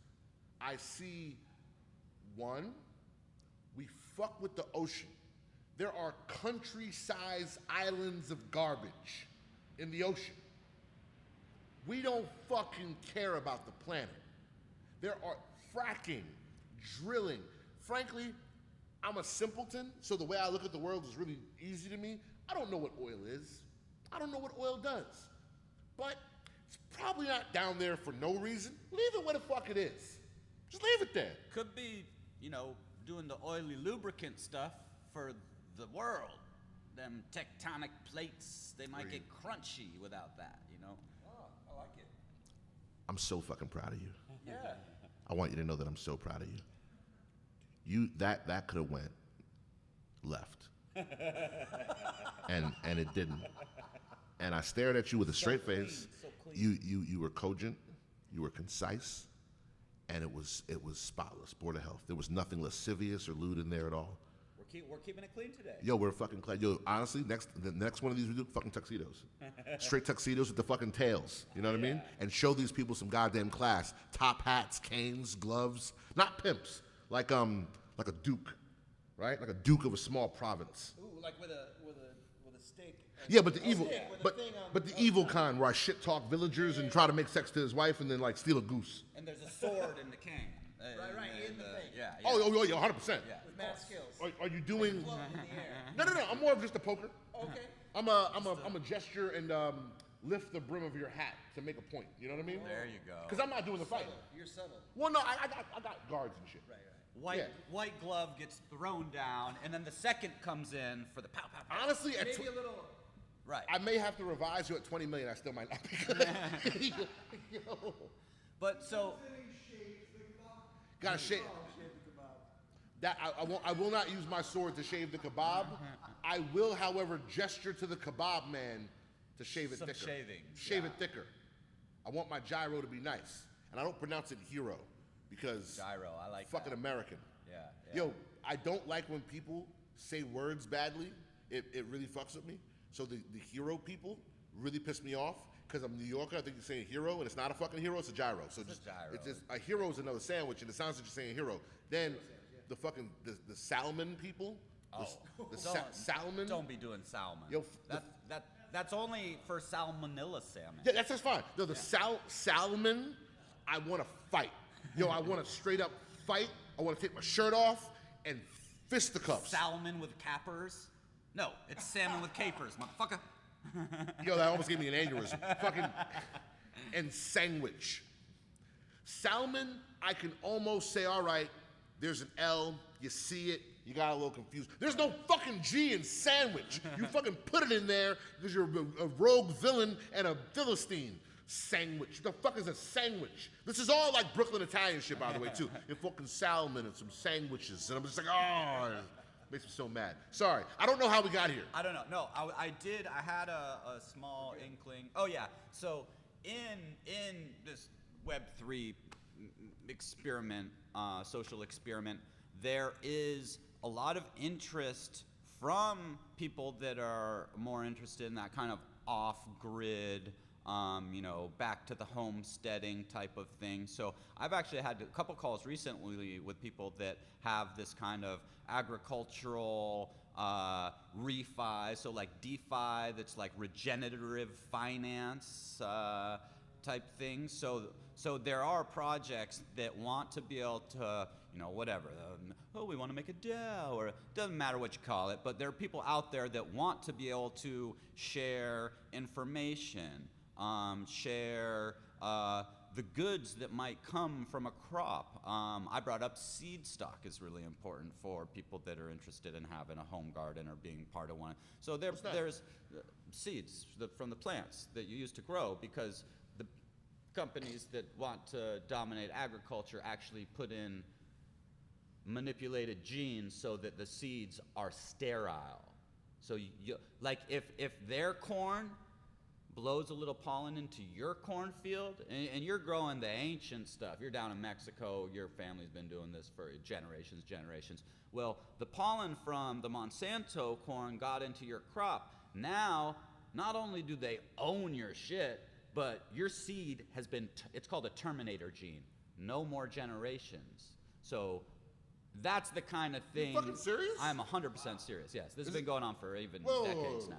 I see, one, we fuck with the ocean. There are country-sized islands of garbage in the ocean. We don't fucking care about the planet. There are fracking, drilling. Frankly, I'm a simpleton, so the way I look at the world is really easy to me. I don't know what oil is. I don't know what oil does. But it's probably not down there for no reason. Leave it where the fuck it is. Just leave it there. Could be, doing the oily lubricant stuff for the world. Them tectonic plates, they might get crunchy without that, Oh, I like it. I'm so fucking proud of you. Yeah. I want you to know that I'm so proud of you. That could have went left. and it didn't. And I stared at you with a straight face. So clean. You were cogent, you were concise, and it was spotless. Board of Health. There was nothing lascivious or lewd in there at all. We're keeping it clean today. Yo, we're fucking glad. Yo, honestly, the next one of these we do fucking tuxedos. Straight tuxedos with the fucking tails. You know what I mean? And show these people some goddamn class. Top hats, canes, gloves. Not pimps. Like a duke, right? Like a duke of a small province. Ooh, like with a steak. Yeah, but the evil, stick with a but thing on- but the evil kind where I shit talk villagers and try to make sex to his wife and then like steal a goose. And there's a sword in the cane. Right, in the thing. Yeah. Oh, 100%. Yeah. With mad skills. Are you doing? Float in the air. No. I'm more of just a poker. Okay. I'm a gesture and lift the brim of your hat to make a point. You know what I mean? There you go. Because I'm not doing the fight. You're subtle. Well, no, I got guards and shit. Right. Yeah. White glove gets thrown down, and then the second comes in for the pow pow pow. Honestly, at Maybe a little. Right. I may have to revise you at 20 million. I still might not be good. Yo. But so Gotta shave. That I will not use my sword to shave the kebab. I will, however, gesture to the kebab man to shave it Some thicker. shavings, Shave yeah. it thicker. I want my gyro to be nice, and I don't pronounce it hero because gyro, I like fucking that. American. Yeah. Yo, I don't like when people say words badly. It really fucks with me. So the hero people really piss me off because I'm New Yorker. I think you're saying hero, and it's not a fucking hero. It's a gyro. So It's a gyro. It's just a hero is another sandwich, and it sounds like you're saying hero. Then the fucking the salmon people. Salmon. Don't be doing salmon. Yo, That's only for salmonella salmon. Yeah, that's fine. No, the salmon. I want to fight. Yo, I want to straight up fight. I want to take my shirt off and fisticuffs. Salmon with cappers? No, it's salmon with capers, motherfucker. Yo, that almost gave me an aneurysm. Fucking and sandwich. Salmon, I can almost say, all right, there's an L, you see it, You got a little confused. There's no fucking G in sandwich. You fucking put it in there because you're a rogue villain and a Philistine. Sandwich. The fuck is a sandwich? This is all like Brooklyn Italian shit, by the way, too. And fucking salmon and some sandwiches. And I'm just like, oh, it makes me so mad. Sorry. I don't know how we got here. I don't know. No, I did. I had a small inkling. Oh yeah. So in this Web3 experiment, social experiment, there is a lot of interest from people that are more interested in that kind of off-grid, back to the homesteading type of thing. So I've actually had a couple calls recently with people that have this kind of agricultural refi, so like DeFi, that's like regenerative finance type thing. So there are projects that want to be able to, whatever. We want to make a DAO, or it doesn't matter what you call it, but there are people out there that want to be able to share information, share the goods that might come from a crop. I brought up seed stock is really important for people that are interested in having a home garden or being part of one. So there's seeds from the plants that you use to grow, because the companies that want to dominate agriculture actually put in manipulated genes so that the seeds are sterile. So like if their corn blows a little pollen into your cornfield, and you're growing the ancient stuff. You're down in Mexico, your family's been doing this for generations. Well, the pollen from the Monsanto corn got into your crop. Now, not only do they own your shit, but your seed has been, it's called a terminator gene. No more generations. So that's the kind of thing. You fucking serious? I'm 100% serious, yes. This has been going on for even Whoa. decades now.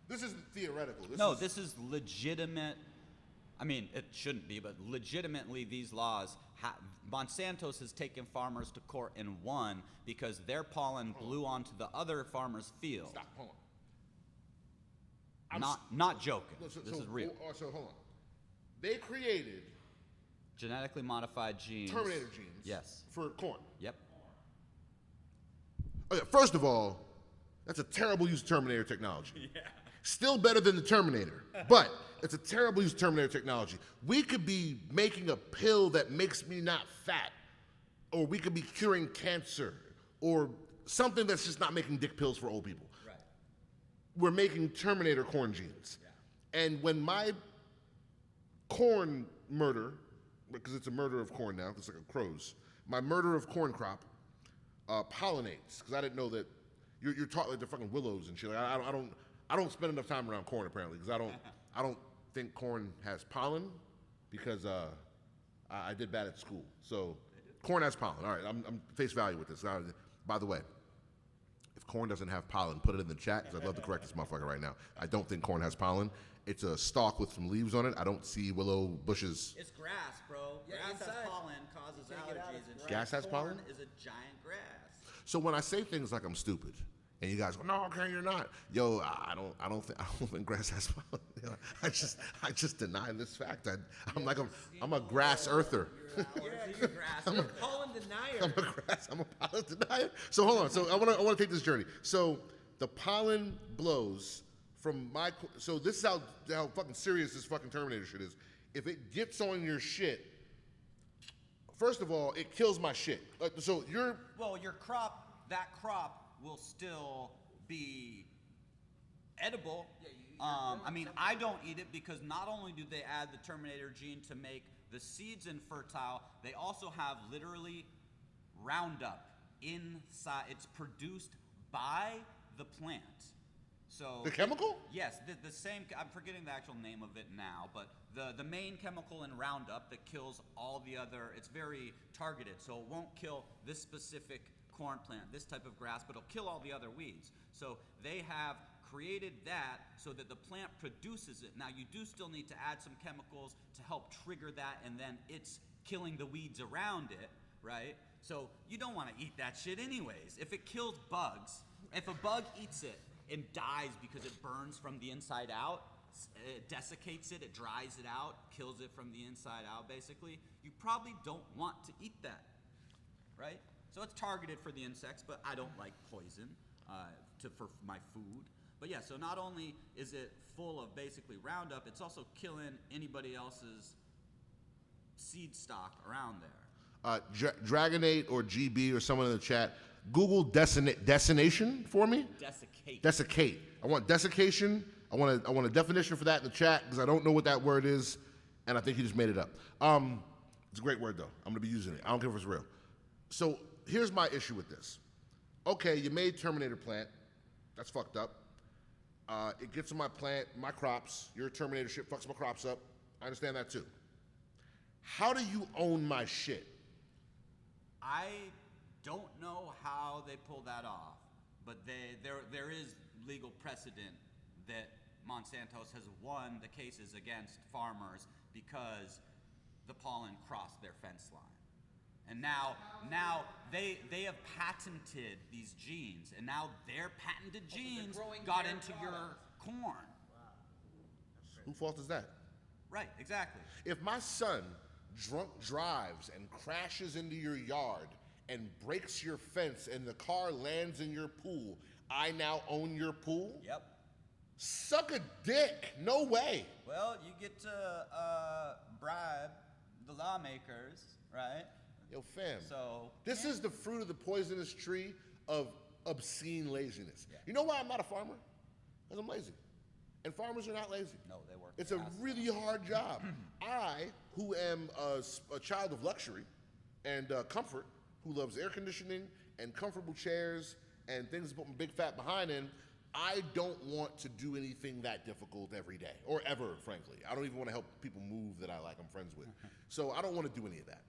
This isn't theoretical. This is legitimate. I mean, it shouldn't be, but legitimately these laws, Monsanto's has taken farmers to court and won because their pollen blew onto the other farmer's field. Stop, hold on. Not joking. No, this is real. So hold on. They created Genetically modified genes. Terminator genes. Yes. For corn. Yep. Okay, first of all, that's a terrible use of Terminator technology. Yeah. Still better than the Terminator, but it's a terrible use of Terminator technology. We could be making a pill that makes me not fat, or we could be curing cancer, or something that's just not making dick pills for old people. Right. We're making Terminator corn genes. Yeah. And when my corn murder, because it's a murder of corn now, it's like a crow's, my murder of corn crop pollinates, because I didn't know that you're taught like the fucking willows and shit. Like, I don't spend enough time around corn apparently, because I don't think corn has pollen, because I did bad at school. So corn has pollen. All right, I'm face value with this. By the way, if corn doesn't have pollen, put it in the chat, because I'd love to correct this motherfucker right now. I don't think corn has pollen. It's a stalk with some leaves on it. I don't see willow bushes. It's grass, bro. Yeah, Grass has inside. pollen, causes allergies and shit. Gas has pollen? Corn is a giant grass. So when I say things like I'm stupid, and you guys go, no, okay, you're not. Yo, I don't think grass has pollen. You know, I just deny this fact. I'm a grass earther. You're a grass. You're a pollen denier. I'm a pollen denier. So hold on. So I want to take this journey. So the pollen blows from my. So this is how fucking serious this fucking Terminator shit is. If it gets on your shit, first of all, it kills my shit. So your crop, that crop will still be edible. I mean, I don't eat it because not only do they add the Terminator gene to make the seeds infertile, they also have literally Roundup inside. It's produced by the plant. So the chemical? Yes, the same. I'm forgetting the actual name of it now, but the main chemical in Roundup that kills all the other. It's very targeted, so it won't kill this specific corn plant, this type of grass, but it'll kill all the other weeds. So they have created that so that the plant produces it. Now you do still need to add some chemicals to help trigger that, and then it's killing the weeds around it, right? So you don't want to eat that shit anyways. If it kills bugs, if a bug eats it and dies because it burns from the inside out, it desiccates it, it dries it out, kills it from the inside out basically, you probably don't want to eat that, right? So it's targeted for the insects, but I don't like poison for my food. But yeah, so not only is it full of basically Roundup, it's also killing anybody else's seed stock around there. Dragonate or GB or someone in the chat, Google decimation for me. Desiccate. Desiccate. I want desiccation. I want a definition for that in the chat because I don't know what that word is, and I think he just made it up. It's a great word though. I'm gonna be using it. I don't care if it's real. So here's my issue with this. Okay, you made Terminator plant. That's fucked up. It gets in my plant, my crops. Your Terminator shit fucks my crops up. I understand that too. How do you own my shit? I don't know how they pull that off, but there is legal precedent that Monsanto's has won the cases against farmers because the pollen crossed their fence line. And now they have patented these genes, and now their patented genes got into your corn. Whose fault is that? Right, exactly. If my son drunk drives and crashes into your yard and breaks your fence and the car lands in your pool, I now own your pool? Yep. Suck a dick. No way. Well, you get to bribe the lawmakers, right? Yo, fam. So this is the fruit of the poisonous tree of obscene laziness. Yeah. You know why I'm not a farmer? Because I'm lazy. And farmers are not lazy. no, they work. It's a really hard job. I, who am a child of luxury and comfort, who loves air conditioning and comfortable chairs and things to put my big fat behind in, I don't want to do anything that difficult every day, or ever, frankly. I don't even want to help people move that I like, I'm friends with. So I don't want to do any of that.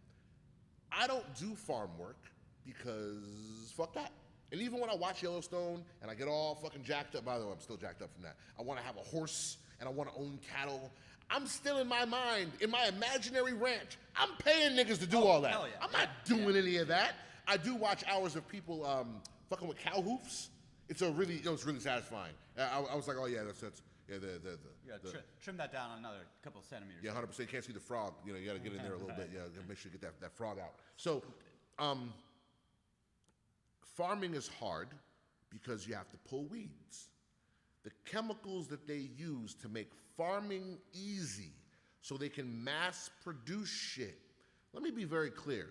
I don't do farm work because fuck that. And even when I watch Yellowstone and I get all fucking jacked up, by the way, I'm still jacked up from that. I want to have a horse and I want to own cattle. I'm still in my mind, in my imaginary ranch, I'm paying niggas to do all that. hell yeah. I'm not doing any of that. I do watch hours of people fucking with cow hoofs. It's it's really satisfying. I was like, oh yeah, that's yeah, You gotta trim that down another couple of centimeters. yeah, 100%. Can't see the frog. You know, you got to get in there a little bit. Yeah, make sure you get that frog out. So, farming is hard because you have to pull weeds. The chemicals that they use to make farming easy so they can mass produce shit. Let me be very clear.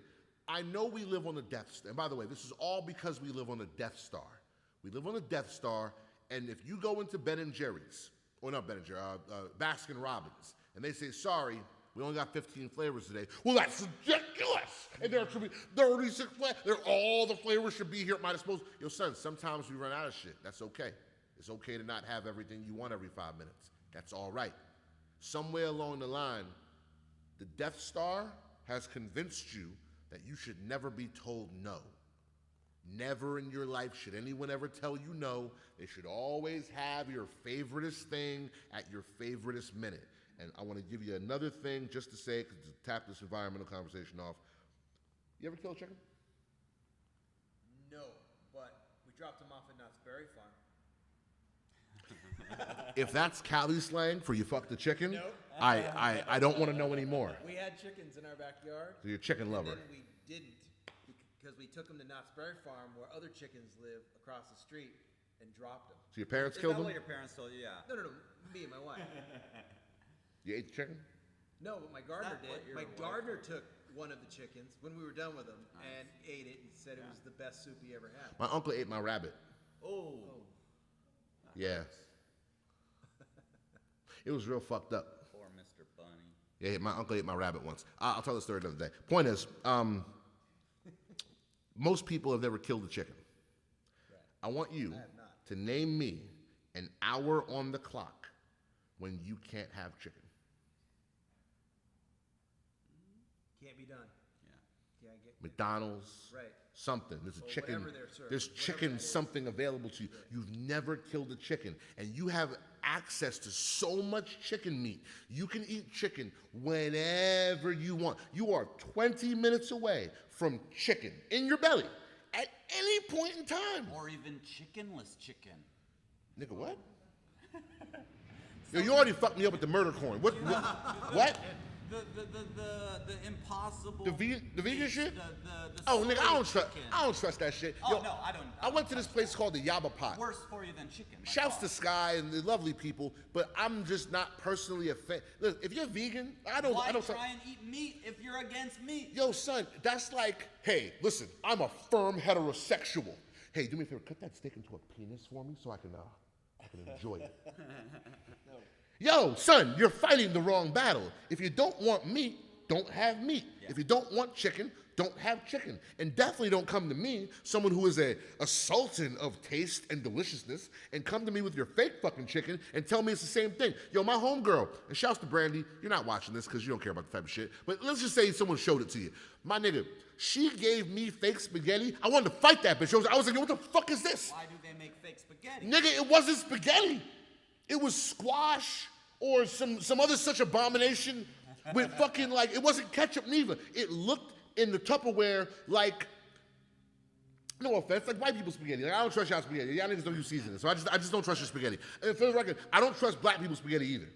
I know we live on a Death Star. And by the way, this is all because we live on a Death Star. We live on a Death Star, and if you go into Ben & Jerry's, or not Ben & Jerry's, Baskin Robbins, and they say, sorry, we only got 15 flavors today. Well, that's ridiculous! And there should be 36 flavors. All the flavors should be here at my disposal. Yo, son, sometimes we run out of shit. That's okay. It's okay to not have everything you want every 5 minutes. That's all right. Somewhere along the line, the Death Star has convinced you that you should never be told no. Never in your life should anyone ever tell you no. They should always have your favoritist thing at your favoritist minute. And I want to give you another thing just to say, to tap this environmental conversation off. You ever kill a chicken? No, but we dropped them off at Knott's Berry Farm. If that's Cali slang for you fucked the chicken, Nope. I don't want to know anymore. We had chickens in our backyard. So you're a chicken lover. And then we didn't because we took them to Knott's Berry Farm where other chickens live across the street and dropped them. So your parents Is killed that them? what your parents told you? Yeah. No, me and my wife. You ate the chicken? No, but my gardener Not what did. your My wife gardener took one of the chickens when we were done with them and ate it and said it was the best soup he ever had. My uncle ate my rabbit. Oh. Yeah. It was real fucked up. Poor Mr. Bunny. Yeah, my uncle ate my rabbit once. I'll tell the story another day. Point is, most people have never killed a chicken. Right. I want you I have not. to name me an hour on the clock when you can't have chicken. Can't be done. Yeah. Can't get McDonald's, right. something. There's a Or chicken. whatever they're serving, There's whatever chicken that is. something available to you. You've never killed a chicken, and you have access to so much chicken meat. You can eat chicken whenever you want. You are 20 minutes away from chicken in your belly at any point in time. Or even chickenless chicken. Nigga, what? Yo, you already fucked me up with the murder corn. What? the impossible. The vegan shit? The Oh, nigga, I soy don't trust that shit. Oh, no, I don't. I went to this place called the Yaba Pot. Worse for you than chicken. by Shouts far. to Sky and the lovely people, but I'm just not personally a fan. Look, if you're vegan, I don't. Why try and eat meat if you're against meat? Yo, son, that's like, hey, listen, I'm a firm heterosexual. Hey, do me a favor, cut that steak into a penis for me so I can enjoy it. Yo, son, you're fighting the wrong battle. If you don't want meat, don't have meat. Yeah. If you don't want chicken, don't have chicken. And definitely don't come to me, someone who is a sultan of taste and deliciousness, and come to me with your fake fucking chicken and tell me it's the same thing. Yo, my homegirl, and shouts to Brandy, you're not watching this because you don't care about the type of shit, but let's just say someone showed it to you. My nigga, she gave me fake spaghetti. I wanted to fight that bitch. I was like, yo, what the fuck is this? Why do they make fake spaghetti? Nigga, it wasn't spaghetti. It was squash or some other such abomination with fucking, like, it wasn't ketchup neither. It looked in the Tupperware like, no offense, like white people spaghetti. Like, I don't trust y'all spaghetti. Y'all niggas don't use seasoning. So I just don't trust your spaghetti. And for the record, I don't trust black people spaghetti either.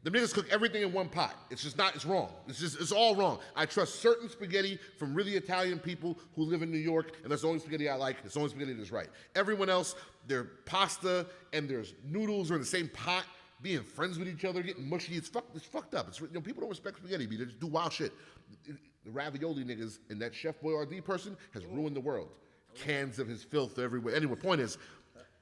The niggas cook everything in one pot. It's just not, it's wrong. It's all wrong. I trust certain spaghetti from really Italian people who live in New York, and that's the only spaghetti I like. It's the only spaghetti that's right. Everyone else, their pasta and their noodles are in the same pot, being friends with each other, getting mushy. It's fucked up. People don't respect spaghetti, they just do wild shit. The ravioli niggas and that Chef Boyardee person has ruined the world. Cans of his filth everywhere. Anyway, point is,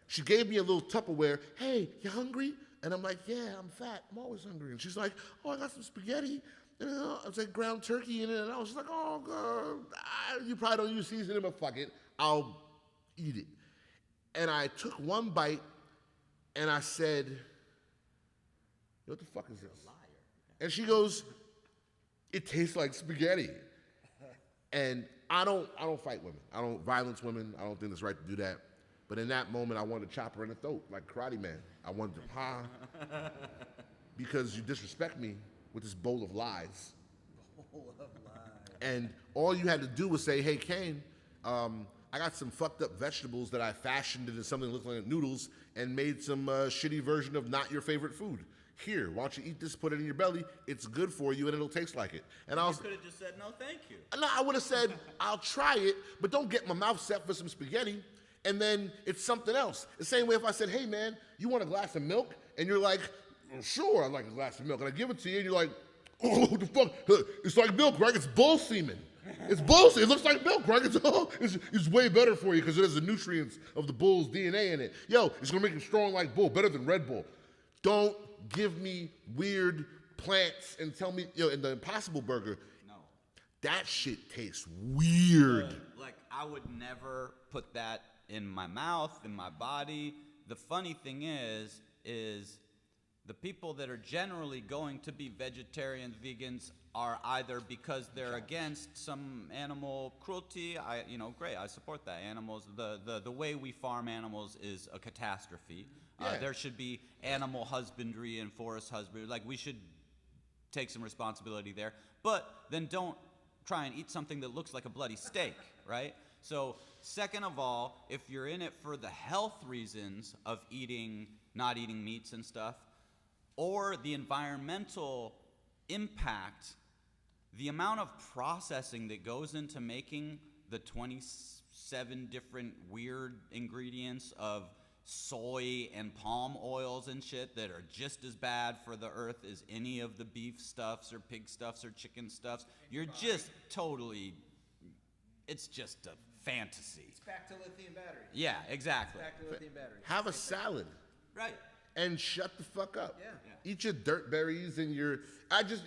she gave me a little Tupperware. Hey, you hungry? And I'm like, yeah, I'm fat. I'm always hungry. And she's like, oh, I got some spaghetti. And I was like, ground turkey in it. And I was like, oh, girl, you probably don't use seasoning, but fuck it. I'll eat it. And I took one bite, and I said, what the fuck is this? And she goes, it tastes like spaghetti. And I don't fight women. I don't violence women. I don't think it's right to do that. But in that moment, I wanted to chop her in the throat, like Karate Man. I wanted to, because you disrespect me with this bowl of lies. Bowl of lies. And all you had to do was say, hey, Kane, I got some fucked up vegetables that I fashioned into something that looked like noodles and made some shitty version of not your favorite food. Here, why don't you eat this, put it in your belly, it's good for you and it'll taste like it. And You could have just said, no, thank you. No, I would have said, I'll try it, but don't get my mouth set for some spaghetti. And then it's something else. The same way if I said, hey man, you want a glass of milk? And you're like, well, sure, I'd like a glass of milk. And I give it to you and you're like, oh, what the fuck? It's like milk, right? It's bull semen. It's bull semen. It looks like milk, right? It's way better for you because it has the nutrients of the bull's DNA in it. Yo, it's gonna make you strong like bull, better than Red Bull. Don't give me weird plants and tell me, in the Impossible Burger, No. that shit tastes weird. Like, I would never put that in my mouth, in my body. The funny thing is the people that are generally going to be vegetarians, vegans, are either because they're against some animal cruelty. Great, I support that. Animals, the way we farm animals is a catastrophe. Yeah. There should be animal husbandry and forest husbandry. Like, we should take some responsibility there. But then don't try and eat something that looks like a bloody steak, right? So, second of all, if you're in it for the health reasons of not eating meats and stuff, or the environmental impact, the amount of processing that goes into making the 27 different weird ingredients of soy and palm oils and shit that are just as bad for the earth as any of the beef stuffs or pig stuffs or chicken stuffs, you're just totally, it's just a fantasy. It's back to lithium batteries. Yeah, exactly. Back to lithium batteries. Have a salad Right. and shut the fuck up. Yeah. Eat your dirt berries and you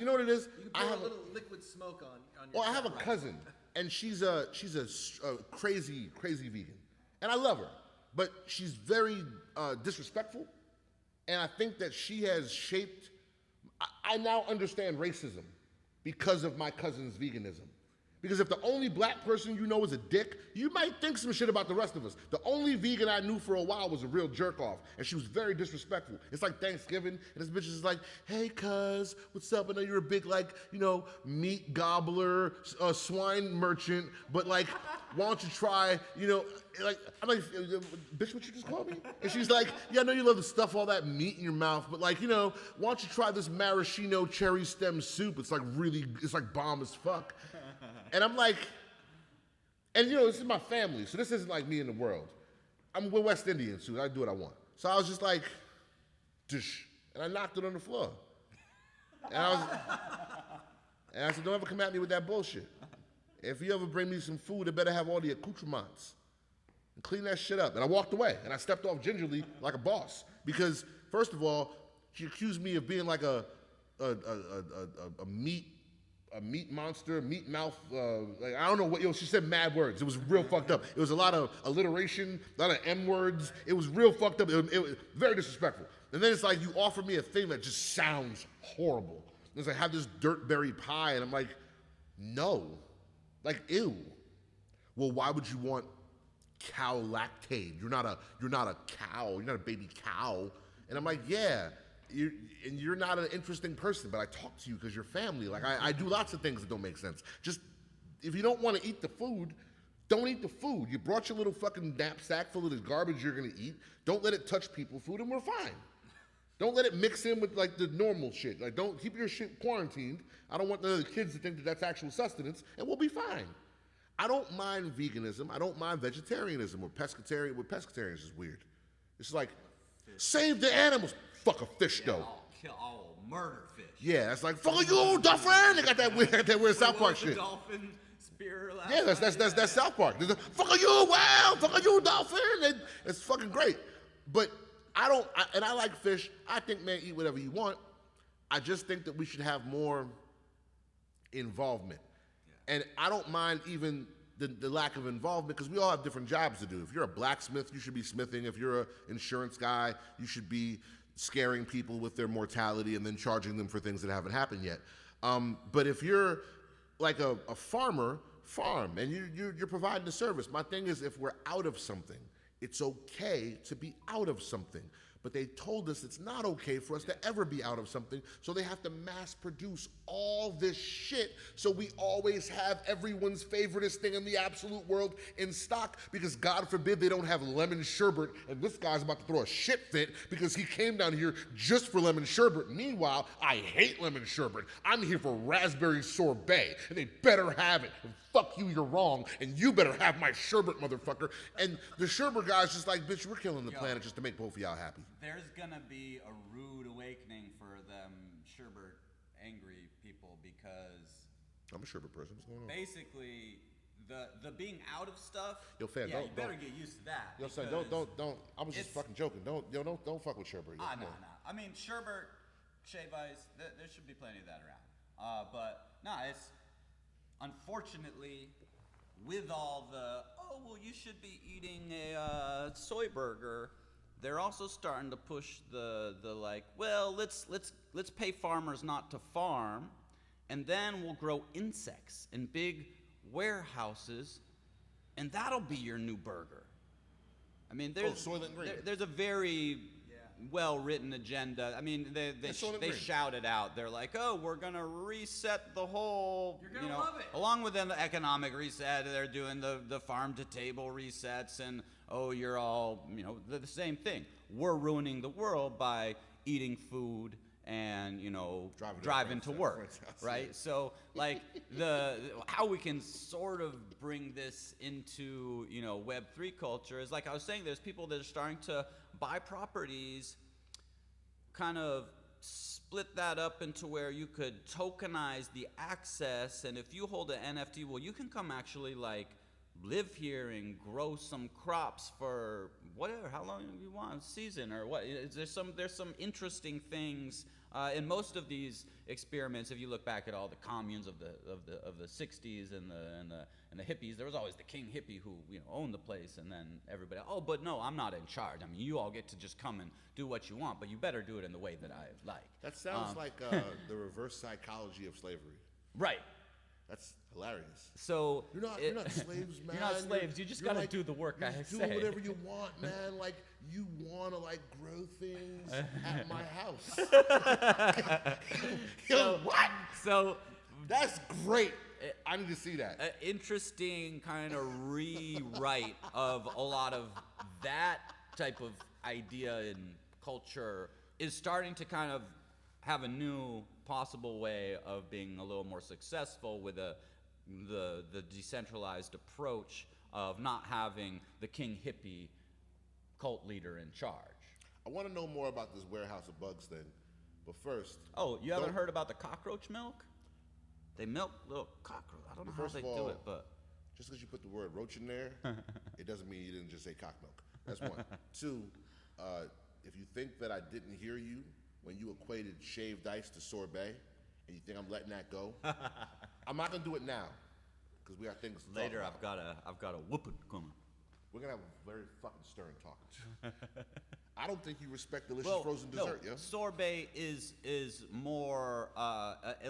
know what it is? You can pour a little liquid smoke on your Well, I have a salad. cousin, and she's a crazy vegan, and I love her, but she's very disrespectful, and I think that she has shaped. I now understand racism because of my cousin's veganism, Because if the only black person you know is a dick, you might think some shit about the rest of us. The only vegan I knew for a while was a real jerk off, and she was very disrespectful. It's like Thanksgiving, and this bitch is like, hey, cuz, what's up? I know you're a big, like, you know, meat gobbler, swine merchant, but like, why don't you try, you know, like, I'm like, bitch, what you just called me? And she's like, yeah, I know you love to stuff all that meat in your mouth, but like, you know, why don't you try this maraschino cherry stem soup? It's like really, it's like bomb as fuck. And I'm like, and you know, this is my family, so this isn't like me in the world. We're West Indians, so I do what I want. So I was just like, dish, and I knocked it on the floor. And I said, don't ever come at me with that bullshit. If you ever bring me some food, it better have all the accoutrements. And clean that shit up. And I walked away, and I stepped off gingerly like a boss. Because, first of all, she accused me of being like a meat monster, meat mouth, like, I don't know what, she said mad words. It was real fucked up. It was a lot of alliteration, a lot of M words. It was real fucked up. It was very disrespectful. And then it's like, you offer me a thing that just sounds horrible. It's like, have this dirtberry pie, and I'm like, no. Like, ew. Well, why would you want cow lactate? You're not a cow. You're not a baby cow. And I'm like, yeah. You're not an interesting person, but I talk to you because you're family. Like, I do lots of things that don't make sense. Just, if you don't want to eat the food, don't eat the food. You brought your little fucking knapsack full of this garbage you're going to eat. Don't let it touch people's food, and we're fine. Don't let it mix in with, like, the normal shit. Like, don't keep your shit quarantined. I don't want the other kids to think that that's actual sustenance, and we'll be fine. I don't mind veganism. I don't mind vegetarianism or pescatarian. Well, pescatarian is weird. It's like, save the animals. Fuck a fish, though. I'll murder fish. Yeah, it's like, fuck you, dolphin! They got that weird South Park shit. Dolphin spear last Yeah, that's South Park. There's a, fuck you, wow! Fuck you, dolphin! It's fucking great. But and I like fish. I think, man, eat whatever you want. I just think that we should have more involvement. Yeah. And I don't mind even the lack of involvement, because we all have different jobs to do. If you're a blacksmith, you should be smithing. If you're an insurance guy, you should be scaring people with their mortality and then charging them for things that haven't happened yet. But if you're like a farmer, farm, and you're providing a service. My thing is, if we're out of something, it's okay to be out of something. But they told us it's not okay for us to ever be out of something, so they have to mass produce all this shit so we always have everyone's favoriteest thing in the absolute world in stock, because God forbid they don't have lemon sherbet, and this guy's about to throw a shit fit because he came down here just for lemon sherbet. Meanwhile, I hate lemon sherbet. I'm here for raspberry sorbet, and they better have it. And fuck you, you're wrong, and you better have my sherbet, motherfucker. And the sherbet guy's just like, bitch, we're killing the planet just to make both of y'all happy. There's gonna be a rude awakening for them sherbet angry people, because I'm a sherbet person. What's going on? basically the being out of stuff. Yo, fam, yeah, don't- you better don't- get used to that. Yo, son, because don't. I was just it's- fucking joking. Don't fuck with sherbet. Yo, Ah, come no. on. I mean, sherbet, shave ice, there should be plenty of that around. But no, it's unfortunately with all the you should be eating a soy burger. They're also starting to push the like, well, let's pay farmers not to farm, and then we'll grow insects in big warehouses, and that'll be your new burger. I mean, there's Soylent Green. there's a very well-written agenda. I mean, they Soylent Green. shout it out. They're like, oh, we're gonna reset the whole. You're gonna love it. Along with an economic reset, they're doing the farm-to-table resets, and you're all the same thing. We're ruining the world by eating food and driving to work, right? So like how we can sort of bring this into Web3 culture is, like I was saying, there's people that are starting to buy properties, kind of split that up into where you could tokenize the access, and if you hold an NFT, well, you can come actually like live here and grow some crops for whatever, how long you want, season or what. There's some interesting things in most of these experiments. If you look back at all the communes of the 60s and the hippies, there was always the king hippie who owned the place, and then everybody, but no, I'm not in charge. I mean, you all get to just come and do what you want, but you better do it in the way that I like. That sounds like the reverse psychology of slavery. Right. That's hilarious. So You're not slaves, man. You're not slaves. You just you're gotta like, do the work. You I just say. do whatever you want, man. Like you wanna like grow things at my house. Yo, what? So That's great. I need to see that. an interesting kind of rewrite of a lot of that type of idea and culture is starting to kind of have a new possible way of being a little more successful with the decentralized approach of not having the king hippie cult leader in charge. I want to know more about this warehouse of bugs thing, but first. Oh, you haven't don't- heard about the cockroach milk? They milk little cockroach. I don't know how First they of all, do it, but just because you put the word roach in there, it doesn't mean you didn't just say cock milk. That's one. Two, if you think that I didn't hear you when you equated shaved ice to sorbet, and you think I'm letting that go, I'm not gonna do it now, because we got things to later talk about. I've got a whooping coming. We're gonna have a very fucking stern talking. I don't think you respect delicious frozen dessert, yo. Sorbet is more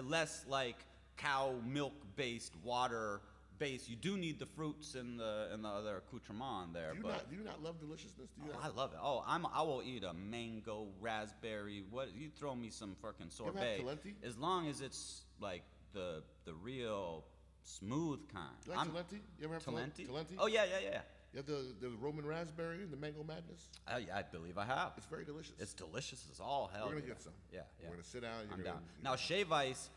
less like cow milk based, water based. You do need the fruits and the other accoutrement there. Do you not love deliciousness? Do you Oh, not? I love it. Oh, I will eat a mango, raspberry. What you throw me some fucking ever had sorbet, Talenti? as long as it's like the real smooth kind. You like Talenti? You ever have Talenti? Talenti? Oh yeah. You have the Roman raspberry and the mango madness? I believe I have. It's very delicious. It's delicious as all hell. We're gonna yeah. get some. Yeah. We're gonna sit down. I'm you're down. gonna- Now, shave ice,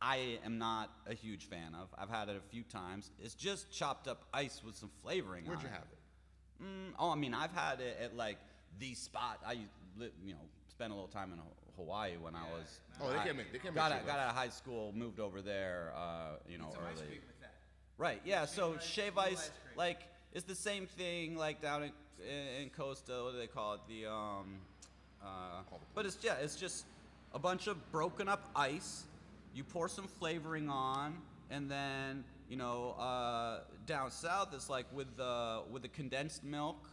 I am not a huge fan of. I've had it a few times. It's just chopped up ice with some flavoring Where'd on you it. have it? Oh, I mean, I've had it at like the spot. I spent a little time in Hawaii when I was. Oh, they can't make got shave out ice. of high school, moved over there. Some ice early. cream with that. Right. Yeah. So ice, shave vanilla ice, ice cream. like it's the same thing, like down in Costa. What do they call it? But it's just a bunch of broken up ice. You pour some flavoring on, and then down south it's like with the condensed milk,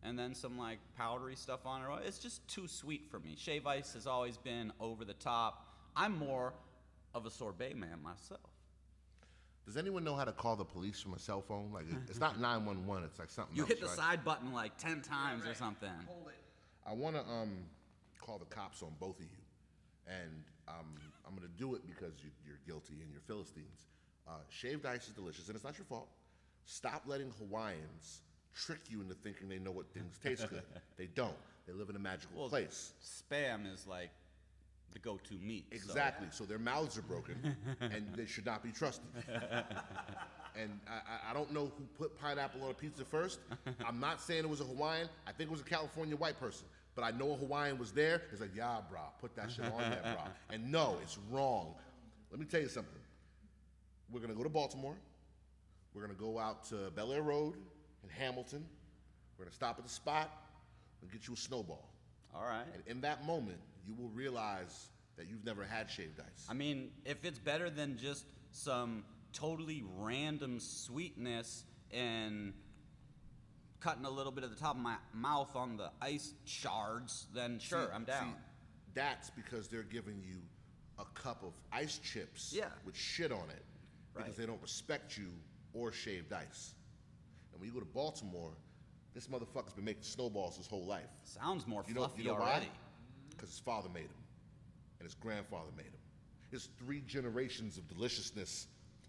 and then some like powdery stuff on it. It's just too sweet for me. Shave ice has always been over the top. I'm more of a sorbet man myself. Does anyone know how to call the police from a cell phone? Like it's not 911. It's like something You else, hit the right? side button like 10 times or something. Hold it. I want to call the cops on both of you, and I'm going to do it because you're guilty and you're Philistines. Shaved ice is delicious, and it's not your fault. Stop letting Hawaiians trick you into thinking they know what things taste good. They don't. They live in a magical place. Spam is like the go-to meat. so- Exactly. So their mouths are broken, and they should not be trusted. And I don't know who put pineapple on a pizza first. I'm not saying it was a Hawaiian. I think it was a California white person. But I know a Hawaiian was there. It's like, yeah, brah, put that shit on there, brah. And no, it's wrong. Let me tell you something. We're going to go to Baltimore. We're going to go out to Bel Air Road in Hamilton. We're going to stop at the spot and get you a snowball. All right. And in that moment, you will realize that you've never had shaved ice. I mean, if it's better than just some totally random sweetness and cutting a little bit of the top of my mouth on the ice shards, then sure, I'm down. See, that's because they're giving you a cup of ice chips Yeah. with shit on it because Right. they don't respect you or shaved ice. And when you go to Baltimore, this motherfucker's been making snowballs his whole life. Sounds more You know fluffy why? already. Because his father made him, and his grandfather made him. It's 3 generations of deliciousness,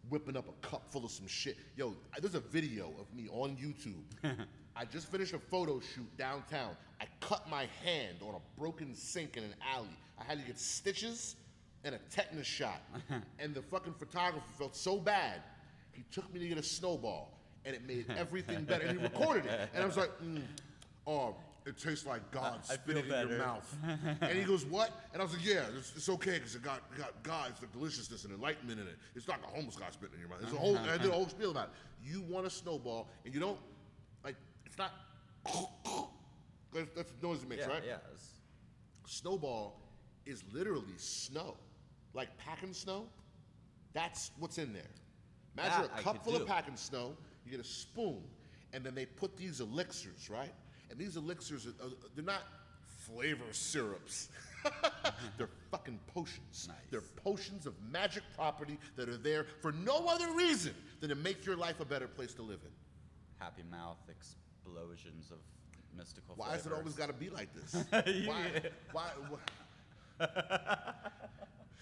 whipping up a cup full of some shit. Yo, there's a video of me on YouTube. I just finished a photo shoot downtown. I cut my hand on a broken sink in an alley. I had to get stitches and a tetanus shot. And the fucking photographer felt so bad, he took me to get a snowball, and it made everything better. And he recorded it. And I was like, oh, it tastes like God I spit it feel in your better. mouth. And he goes, what? And I was like, yeah, it's okay, because it got God's like deliciousness and enlightenment in it. It's not like a homeless guy spitting in your mouth. It's a whole, I did a whole spiel about it. You want a snowball, and you don't, like, it's not, that's the noise it makes, Yeah, right? yeah. Snowball is literally snow. Like packing snow, that's what's in there. Imagine That a I cup could full do. of packing snow, you get a spoon, and then they put these elixirs, right? And these elixirs, they're not flavor syrups. They're fucking fucking potions. Nice. They're potions of magic property that are there for no other reason than to make your life a better place to live in. Happy mouth explosions of mystical Why has it flavors. always got to be like this? Why?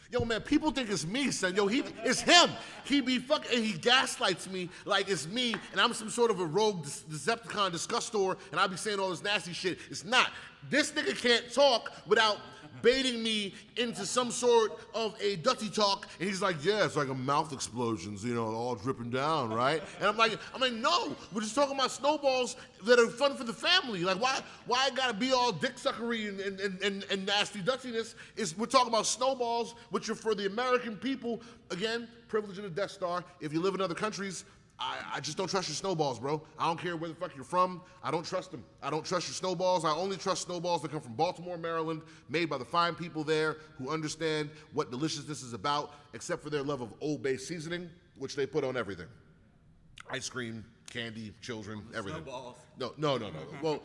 Yo, man, people think it's me, son. Yo, it's him. He be fucking, and he gaslights me like it's me, and I'm some sort of a rogue Decepticon disgustor, and I be saying all this nasty shit. It's not. This nigga can't talk without baiting me into some sort of a dirty talk, and he's like, yeah, it's like a mouth explosions, you know, all dripping down, right? And I'm like, no, we're just talking about snowballs that are fun for the family. Like, why I gotta be all dick suckery and nasty duttiness? We're talking about snowballs, which are for the American people. Again, privilege of the Death Star. If you live in other countries, I just don't trust your snowballs, bro. I don't care where the fuck you're from. I don't trust them. I don't trust your snowballs. I only trust snowballs that come from Baltimore, Maryland, made by the fine people there who understand what deliciousness is about, except for their love of Old Bay seasoning, which they put on everything. Ice cream, candy, children, everything. Snowballs. No. Well,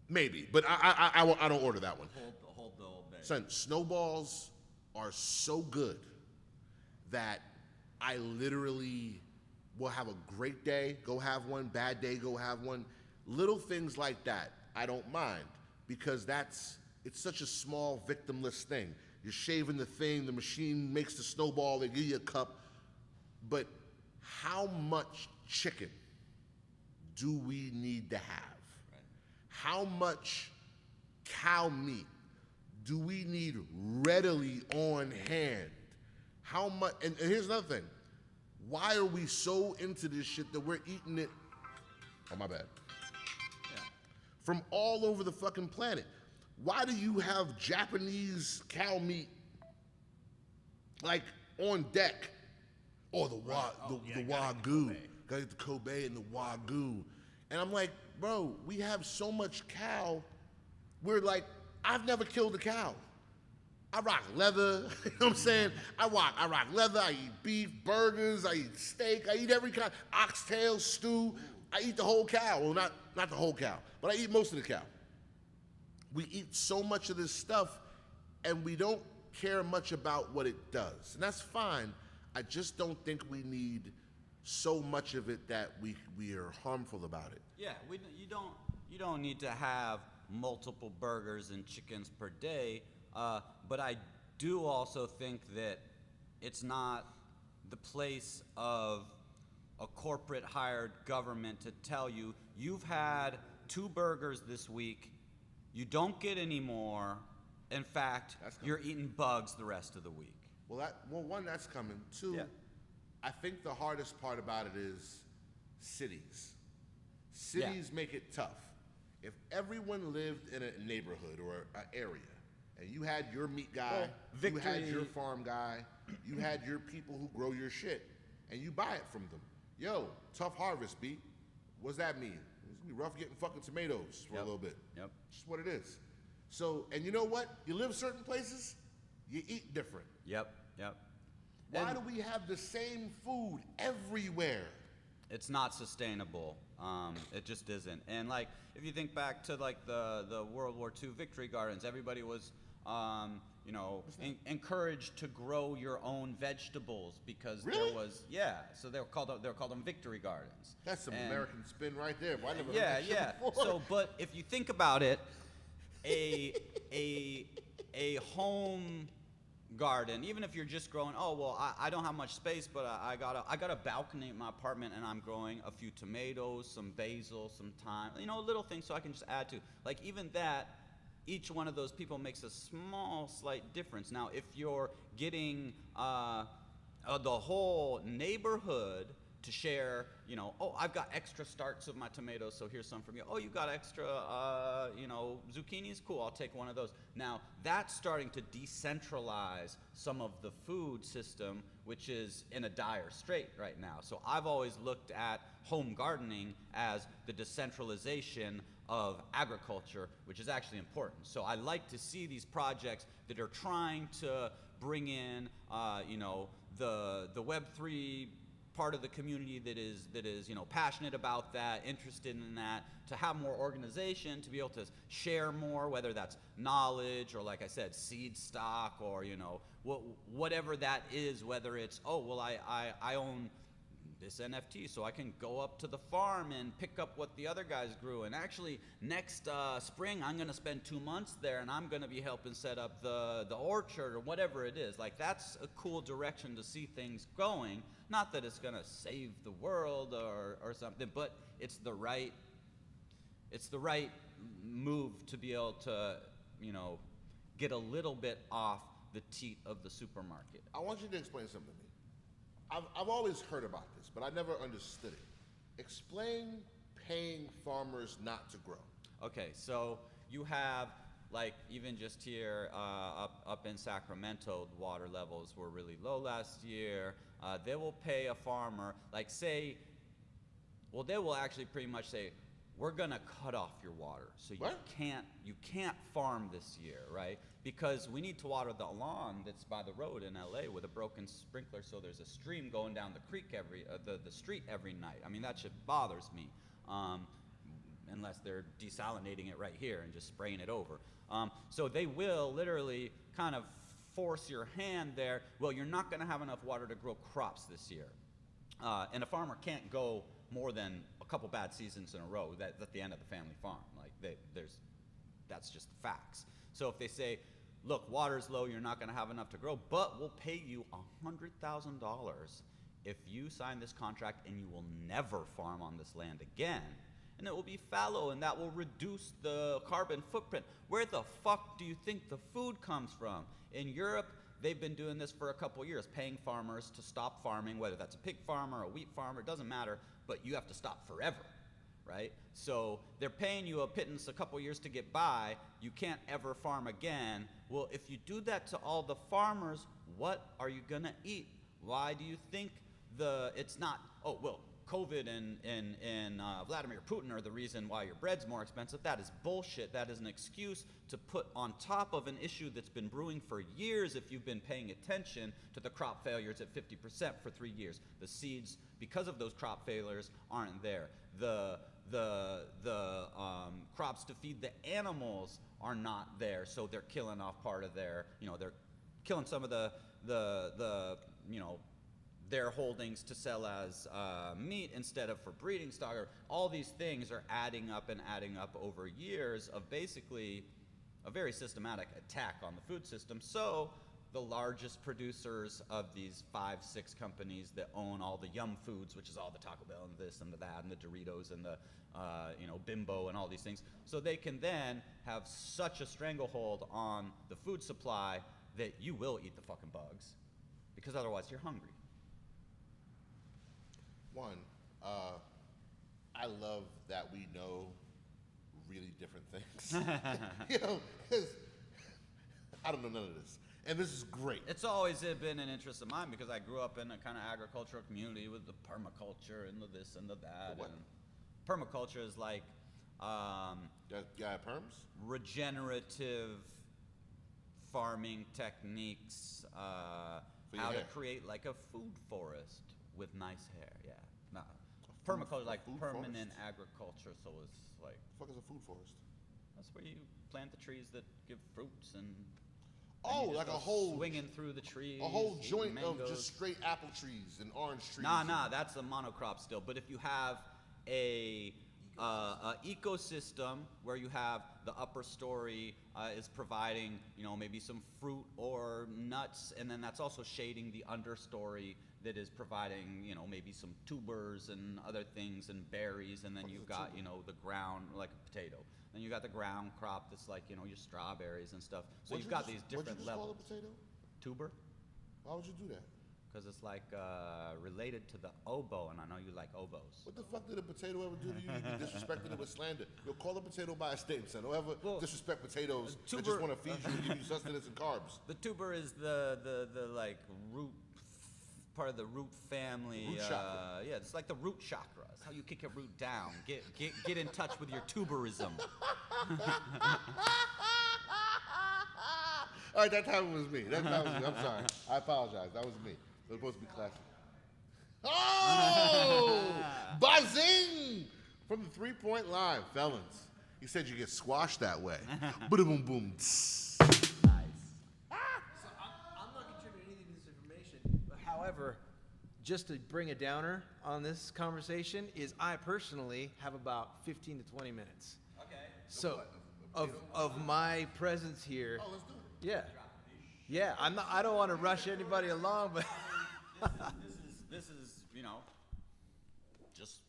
maybe, but I don't order that one. Hold the Old Bay. Son, snowballs are so good that I literally will have a great day, go have one, bad day, go have one. Little things like that, I don't mind, because it's such a small, victimless thing. You're shaving the thing, the machine makes the snowball, they give you a cup. But how much chicken do we need to have? Right. How much cow meat do we need readily on hand? How much, and here's another thing. Why are we so into this shit that we're eating it, oh my bad, from all over the fucking planet? Why do you have Japanese cow meat like on deck? Or the Wagyu. Gotta get the Kobe and the Wagyu. And I'm like, bro, we have so much cow. We're like, I've never killed a cow. I rock leather, you know what I'm saying? I rock leather, I eat beef, burgers, I eat steak, I eat every kind, oxtail, stew. I eat the whole cow. Well, not the whole cow, but I eat most of the cow. We eat so much of this stuff, and we don't care much about what it does. And that's fine. I just don't think we need so much of it that we are harmful about it. Yeah, you don't need to have multiple burgers and chickens per day, but I do also think that it's not the place of a corporate hired government to tell you, you've had 2 burgers this week, you don't get any more. In fact, you're eating bugs the rest of the week. Well, one, that's coming. 2, Yeah. I think the hardest part about it is cities. Cities make it tough. If everyone lived in a neighborhood or an area, and you had your meat guy, you had your farm guy, you had your people who grow your shit, and you buy it from them. Yo, tough harvest, B. What's that mean? It's gonna be rough getting fucking tomatoes for a little bit. Yep. Just what it is. So, and you know what? You live certain places, you eat different. Yep. Why do we have the same food everywhere? It's not sustainable. It just isn't. And like, if you think back to like the World War II victory gardens, everybody was, encouraged to grow your own vegetables because there was, so they were called them victory gardens. That's some American spin right there. But I never heard Yeah, that shit yeah. before. So, but if you think about it, a home garden, even if you're just growing, I don't have much space, but I got a balcony in my apartment, and I'm growing a few tomatoes, some basil, some thyme, little things so I can just add to. Like even that, each one of those people makes a small, slight difference. Now, if you're getting the whole neighborhood to share, I've got extra starts of my tomatoes, so here's some from you. Oh, you got extra, zucchinis? Cool, I'll take one of those. Now, that's starting to decentralize some of the food system, which is in a dire strait right now. So I've always looked at home gardening as the decentralization of agriculture, which is actually important. So I like to see these projects that are trying to bring in, the Web3 part of the community that is passionate about that, interested in that, to have more organization, to be able to share more, whether that's knowledge or, like I said, seed stock, or whatever that is, whether it's, oh well, I own this NFT, so I can go up to the farm and pick up what the other guys grew. And actually, next spring, I'm going to spend 2 months there, and I'm going to be helping set up the orchard, or whatever it is. Like, that's a cool direction to see things going. Not that it's going to save the world or something, but it's the right move to be able to, get a little bit off the teat of the supermarket. I want you to explain something to me. I've always heard about this, but I never understood it. Explain paying farmers not to grow. Okay, so you have, like, even just here up in Sacramento, water levels were really low last year. They will pay a farmer, like, they will actually pretty much say, we're gonna cut off your water, so you can't farm this year, right? Because we need to water the lawn that's by the road in LA with a broken sprinkler, so there's a stream going down the creek the street every night. I mean, that shit bothers me, unless they're desalinating it right here and just spraying it over. So they will literally kind of force your hand there. Well, you're not gonna have enough water to grow crops this year. And a farmer can't go more than a couple bad seasons in a row. That's at the end of the family farm. Like, that's just the facts. So if they say, look, water's low, you're not going to have enough to grow, but we'll pay you $100,000 if you sign this contract, and you will never farm on this land again. And it will be fallow, and that will reduce the carbon footprint. Where the fuck do you think the food comes from? In Europe, they've been doing this for a couple years, paying farmers to stop farming, whether that's a pig farm or a wheat farm, it doesn't matter, but you have to stop forever, right? So they're paying you a pittance a couple years to get by. You can't ever farm again. Well, if you do that to all the farmers, what are you gonna eat? Why do you think it's not, oh, well, COVID and Vladimir Putin are the reason why your bread's more expensive? That is bullshit. That is an excuse to put on top of an issue that's been brewing for years if you've been paying attention to the crop failures at 50% for 3 years. The seeds, because of those crop failures, aren't there. The crops to feed the animals are not there, so they're killing off part of their, they're killing some of their holdings to sell as meat instead of for breeding stock. All these things are adding up over years of basically a very systematic attack on the food system. So the largest producers of these 5-6 companies that own all the Yum Foods, which is all the Taco Bell and this and the that and the Doritos and the Bimbo and all these things, so they can then have such a stranglehold on the food supply that you will eat the fucking bugs, because otherwise you're hungry. One, I love that we know really different things. Because I don't know none of this. And this is great. It's always been an interest of mine, because I grew up in a kind of agricultural community with the permaculture and the this and the that. The what? And permaculture is like perms? regenerative farming techniques, how to create like a food forest with nice hair. Yeah, no. Permaculture, like permanent agriculture, so it's like. What the fuck is a food forest? That's where you plant the trees that give fruits and. Oh, like a whole swinging through the trees. A whole joint of mangoes. just straight apple trees and orange trees. Nah, that's a monocrop still. But if you have a ecosystem where you have the upper story is providing, maybe some fruit or nuts, and then that's also shading the understory that is providing, maybe some tubers and other things and berries, and then you've got, the ground, like a potato. Then you got the ground crop that's like, your strawberries and stuff. So you've got these different levels. What'd you just call a potato? Tuber? Why would you do that? Because it's like related to the oboe, and I know you like oboes. What the fuck did a potato ever do to you? You disrespected it with slander. You'll call a potato by its name, son. Don't ever disrespect potatoes that just want to feed you and give you sustenance and carbs. The tuber is the like root, part of the root family. Root chakra. Yeah, it's like the root chakra. It's how you kick a root down. Get in touch with your tuberism. All right, that time was me. I'm sorry. I apologize. That was me. It was supposed to be classy. Oh! Buzzing! From the three-point line, felons. He said you get squashed that way. Boom, boom. Nice. So I'm not contributing anything to this information. But however, just to bring a downer on this conversation is I personally have about 15 to 20 minutes. Okay. So of my presence here. Oh, let's do it. Yeah. Yeah, I don't want to rush anybody along, but This is just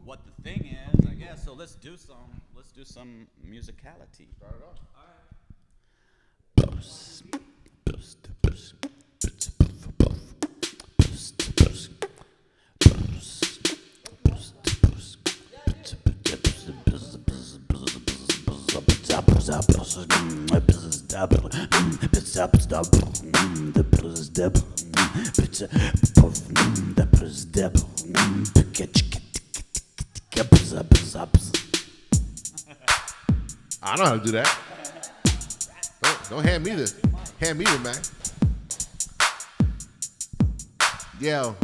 what the thing is, I guess. So let's do some musicality. Start it off. I know how to do that. Don't hand me the man. Yo.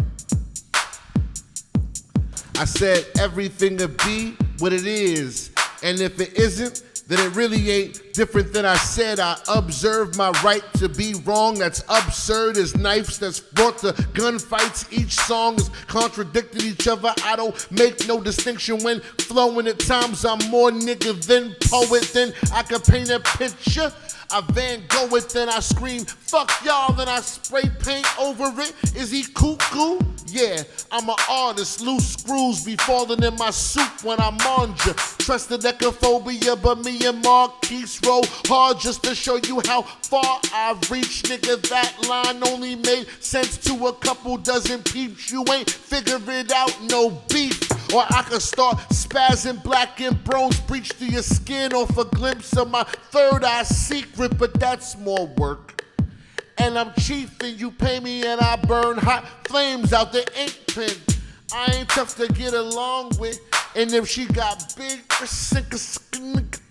I said everything to be what it is. And if it isn't, then it really ain't different than I said. I observe my right to be wrong. That's absurd as knives that's brought to gunfights. Each song is contradicting each other. I don't make no distinction when flowing. At times I'm more nigga than poet. Then I can paint a picture. I Van Gogh it, then I scream, fuck y'all, then I spray paint over it. Is he cuckoo? Yeah, I'm an artist. Loose screws be falling in my soup when I'm on ya. Trust the decaphobia, but me and Marquise roll hard just to show you how far I've reached. Nigga, that line only made sense to a couple dozen peeps. You ain't figured it out, no beef. Or I could start spazzing black and bronze breach through your skin off a glimpse of my third eye secret, but that's more work. And I'm chief and you pay me and I burn hot flames out the ink pen. I ain't tough to get along with. And if she got big,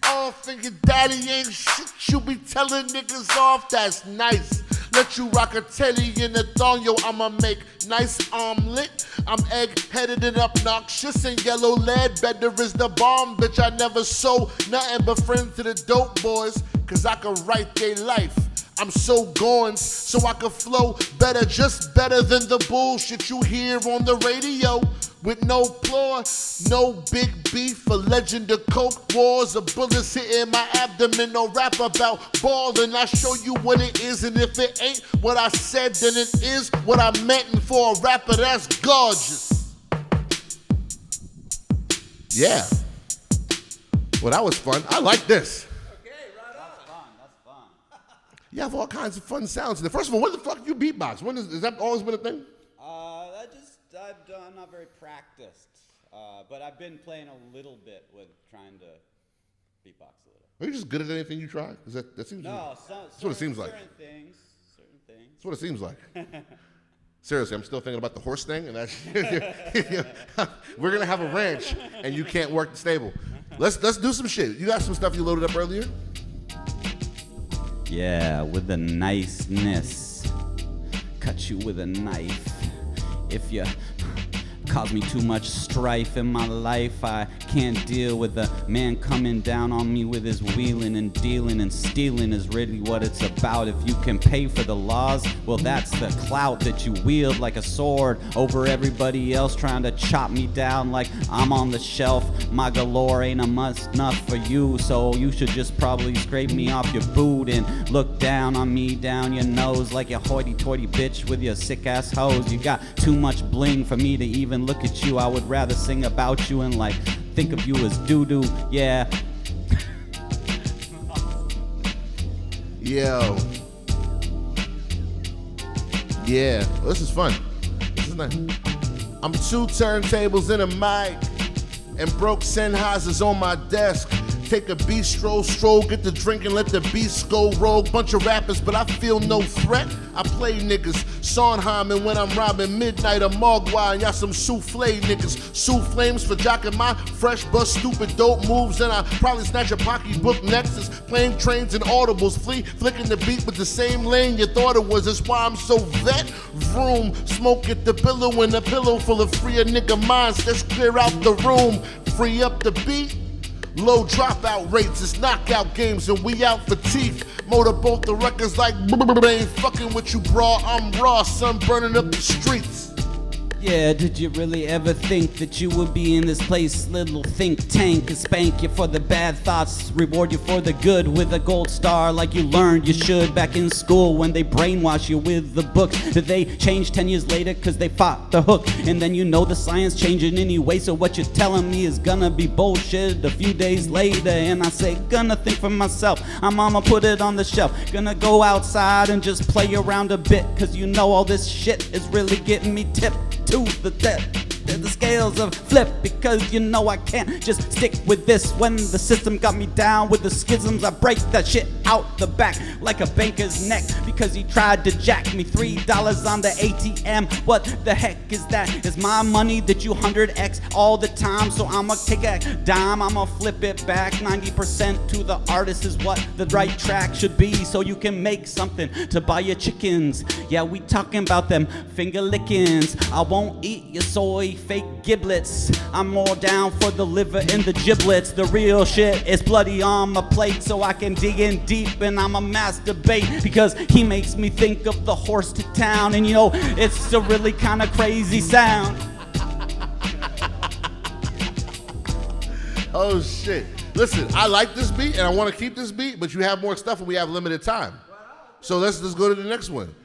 off and your daddy ain't shit, you be telling niggas off, that's nice. Let you rock a telly in the thong, yo, I'ma make nice omelet. I'm egg-headed and obnoxious and yellow lead. Better is the bomb, bitch, I never sold nothing but friends to the dope boys, cause I can write their life. I'm so gone, so I can flow better, just better than the bullshit you hear on the radio. With no floor, no big beef, a legend of coke wars, a bullets hitting my abdomen, no rap about ballin'. I show you what it is, and if it ain't what I said, then it is what I meant. And for a rapper, that's gorgeous. Yeah. Well, that was fun. I like this. That's fun. You have all kinds of fun sounds. First of all, when the fuck you beatbox? Has that always been a thing? I'm not very practiced, but I've been playing a little bit with trying to beatbox a little. Are you just good at anything you try? That seems. No, that's what it seems like. Certain things. That's what it seems like. Seriously, I'm still thinking about the horse thing, and that's we're gonna have a ranch, and you can't work the stable. Let's do some shit. You got some stuff you loaded up earlier? Yeah, with the niceness, cut you with a knife. If you cause me too much strife in my life, I can't deal with a man coming down on me with his wheeling and dealing and stealing is really what it's about. If you can pay for the laws, well, that's the clout that you wield like a sword over everybody else trying to chop me down like I'm on the shelf. My galore ain't a must enough for you, so you should just probably scrape me off your boot and look down on me down your nose like a hoity-toity bitch with your sick-ass hoes. You got too much bling for me to even look at you. I would rather sing about you and like think of you as doo-doo, yeah. Yo. Yeah, well, this is fun. This is nice. I'm 2 turntables and a mic, and broke Sennheisers on my desk. take a bistro stroll, get the drink and let the beast go rogue. Bunch of rappers, but I feel no threat. I play niggas, Sondheim, and when I'm robbing Midnight or Mogwai, and y'all some souffle niggas. Sue flames for jocking my fresh bus, stupid dope moves, and I probably snatch a pocketbook Nexus. Plane, trains, and audibles, flicking the beat with the same lane you thought it was. That's why I'm so vet. Vroom, smoke at the pillow and a pillow full of free a nigga minds. Let's clear out the room, free up the beat. Low dropout rates, it's knockout games, and we out for teeth. Motorboat the records like ain't fucking with you, bra. I'm raw, son, burning up the streets. Yeah, did you really ever think that you would be in this place? Little think tank and spank you for the bad thoughts, reward you for the good with a gold star like you learned you should back in school when they brainwash you with the books. Did they change 10 years later cause they fought the hook? And then you know the science changing anyway, so what you're telling me is gonna be bullshit a few days later. And I say, gonna think for myself, I'ma put it on the shelf. Gonna go outside and just play around a bit, cause you know all this shit is really getting me tipped to the scales of flip, because you know I can't just stick with this. When the system got me down with the schisms, I break that shit out the back like a banker's neck, because he tried to jack me $3 on the ATM. What the heck is that? Is my money that you 100x all the time? So I'ma take a dime, I'ma flip it back. 90% to the artist is what the right track should be, so you can make something to buy your chickens. Yeah, we talking about them finger lickings. I won't eat your soy fake giblets. I'm more down for the liver and the giblets. The real shit is bloody on my plate, so I can dig in deep and I'ma masturbate, because he makes me think of the horse to town. And you know, it's a really kind of crazy sound. Oh shit. Listen, I like this beat and I want to keep this beat, but you have more stuff and we have limited time. So let's go to the next one.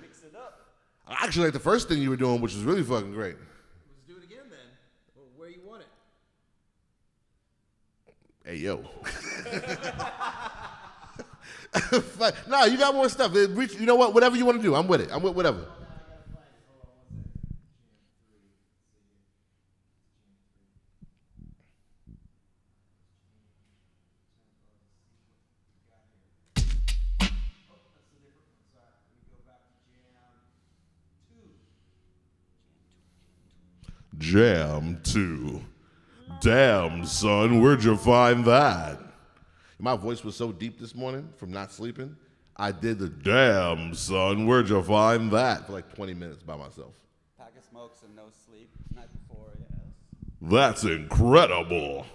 I actually like the first thing you were doing, which was really fucking great. Let's do it again then. Well, where you want it? Hey, yo. Nah, you got more stuff. You know what? Whatever you want to do, I'm with it. I'm with whatever. Jam 2. Damn, son, where'd you find that? My voice was so deep this morning from not sleeping. I did the damn, son, where'd you find that for like 20 minutes by myself. Pack of smokes and no sleep. Night before, yes. That's incredible.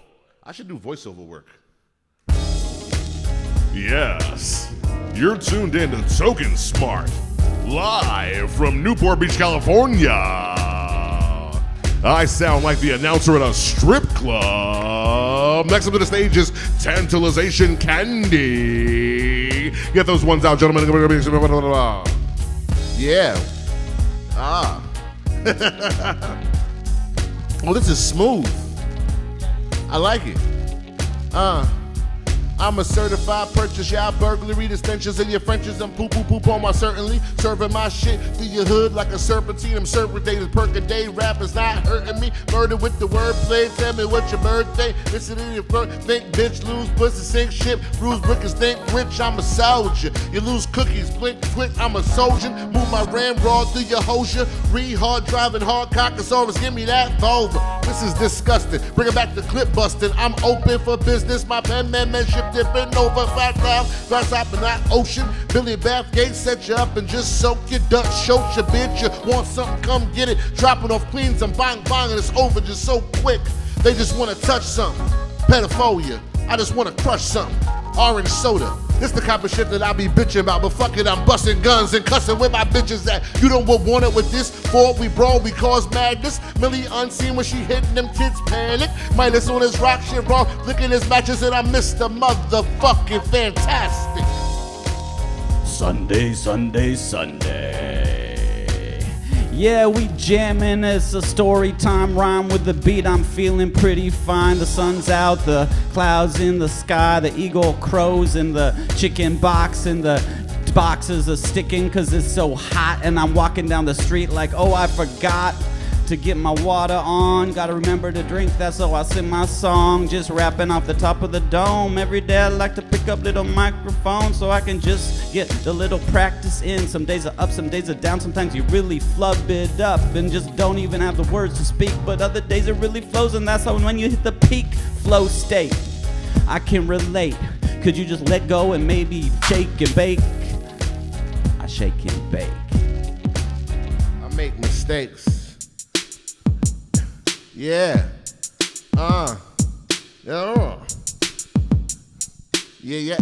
I should do voiceover work. Yes, you're tuned in to TokenSmart, live from Newport Beach, California. I sound like the announcer at a strip club. Next up to the stage is Tantalization Candy. Get those ones out, gentlemen. Yeah. Ah. Oh, this is smooth. I like it. I'm a certified purchase, y'all burglary, the stenches in your Frenches, and poop on my certainly. Serving my shit through your hood like a serpentine. I'm serpentated, perk a day, rappers not hurting me. Murder with the wordplay, tell me what's your birthday. Listen in your front, think bitch, lose pussy, sink ship. Bruise brickers, think rich, I'm a soldier. You lose cookies, blink quick, I'm a soldier. Move my ramrod through your hosiery. Re-hard driving, hard cockosaurus, give me that Volvo. This is disgusting, bring it back to clip busting. I'm open for business, my pen man ship dipping over background, glass up in that ocean. Billy Bathgate set you up and just soak your duck, show your bitch. You want something, come get it. Dropping off Queens and bang and it's over just so quick. They just want to touch something. Pedophilia, I just want to crush something. Orange soda, this the kind of shit that I be bitching about, but fuck it, I'm busting guns and cussing with my bitches that you don't want it with this. For we brawl, we cause madness. Millie unseen when she hitting them kids panic. Minus on his rock shit raw, licking his matches and I miss the motherfucking fantastic. Sunday, Sunday, Sunday. Yeah, we jamming, it's a story time rhyme with the beat. I'm feeling pretty fine. The sun's out, the clouds in the sky, the eagle crows in the chicken box, and the boxes are sticking cause it's so hot. And I'm walking down the street like, oh, I forgot to get my water on. Gotta remember to drink that, so I sing my song. Just rapping off the top of the dome. Every day I like to pick up little microphones so I can just get a little practice in. Some days are up, some days are down. Sometimes you really flub it up and just don't even have the words to speak. But other days it really flows, and that's how when you hit the peak flow state. I can relate. Could you just let go and maybe shake and bake? I shake and bake. I make mistakes. Yeah. Yeah. Yeah.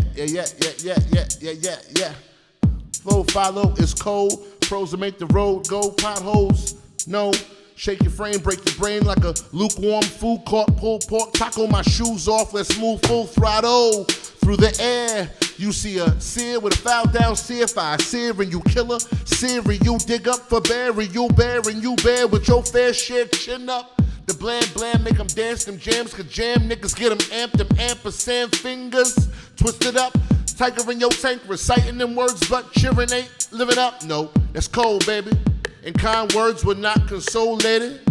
Flow follow is cold. Pros to make the road go. Potholes, no. Shake your frame, break your brain like a lukewarm food court. Pulled pork, tackle my shoes off. Let's move full throttle through the air. You see a seer with a foul down seer, fire seer and you killer. Seer you dig up for burial, bear and you bear with your fair share chin up. The blam make them dance, them jams could jam. Niggas get them amped, them ampersand fingers twisted up. Tiger in your tank, reciting them words, but cheering ain't living up. No, that's cold, baby. And kind words were not consolated.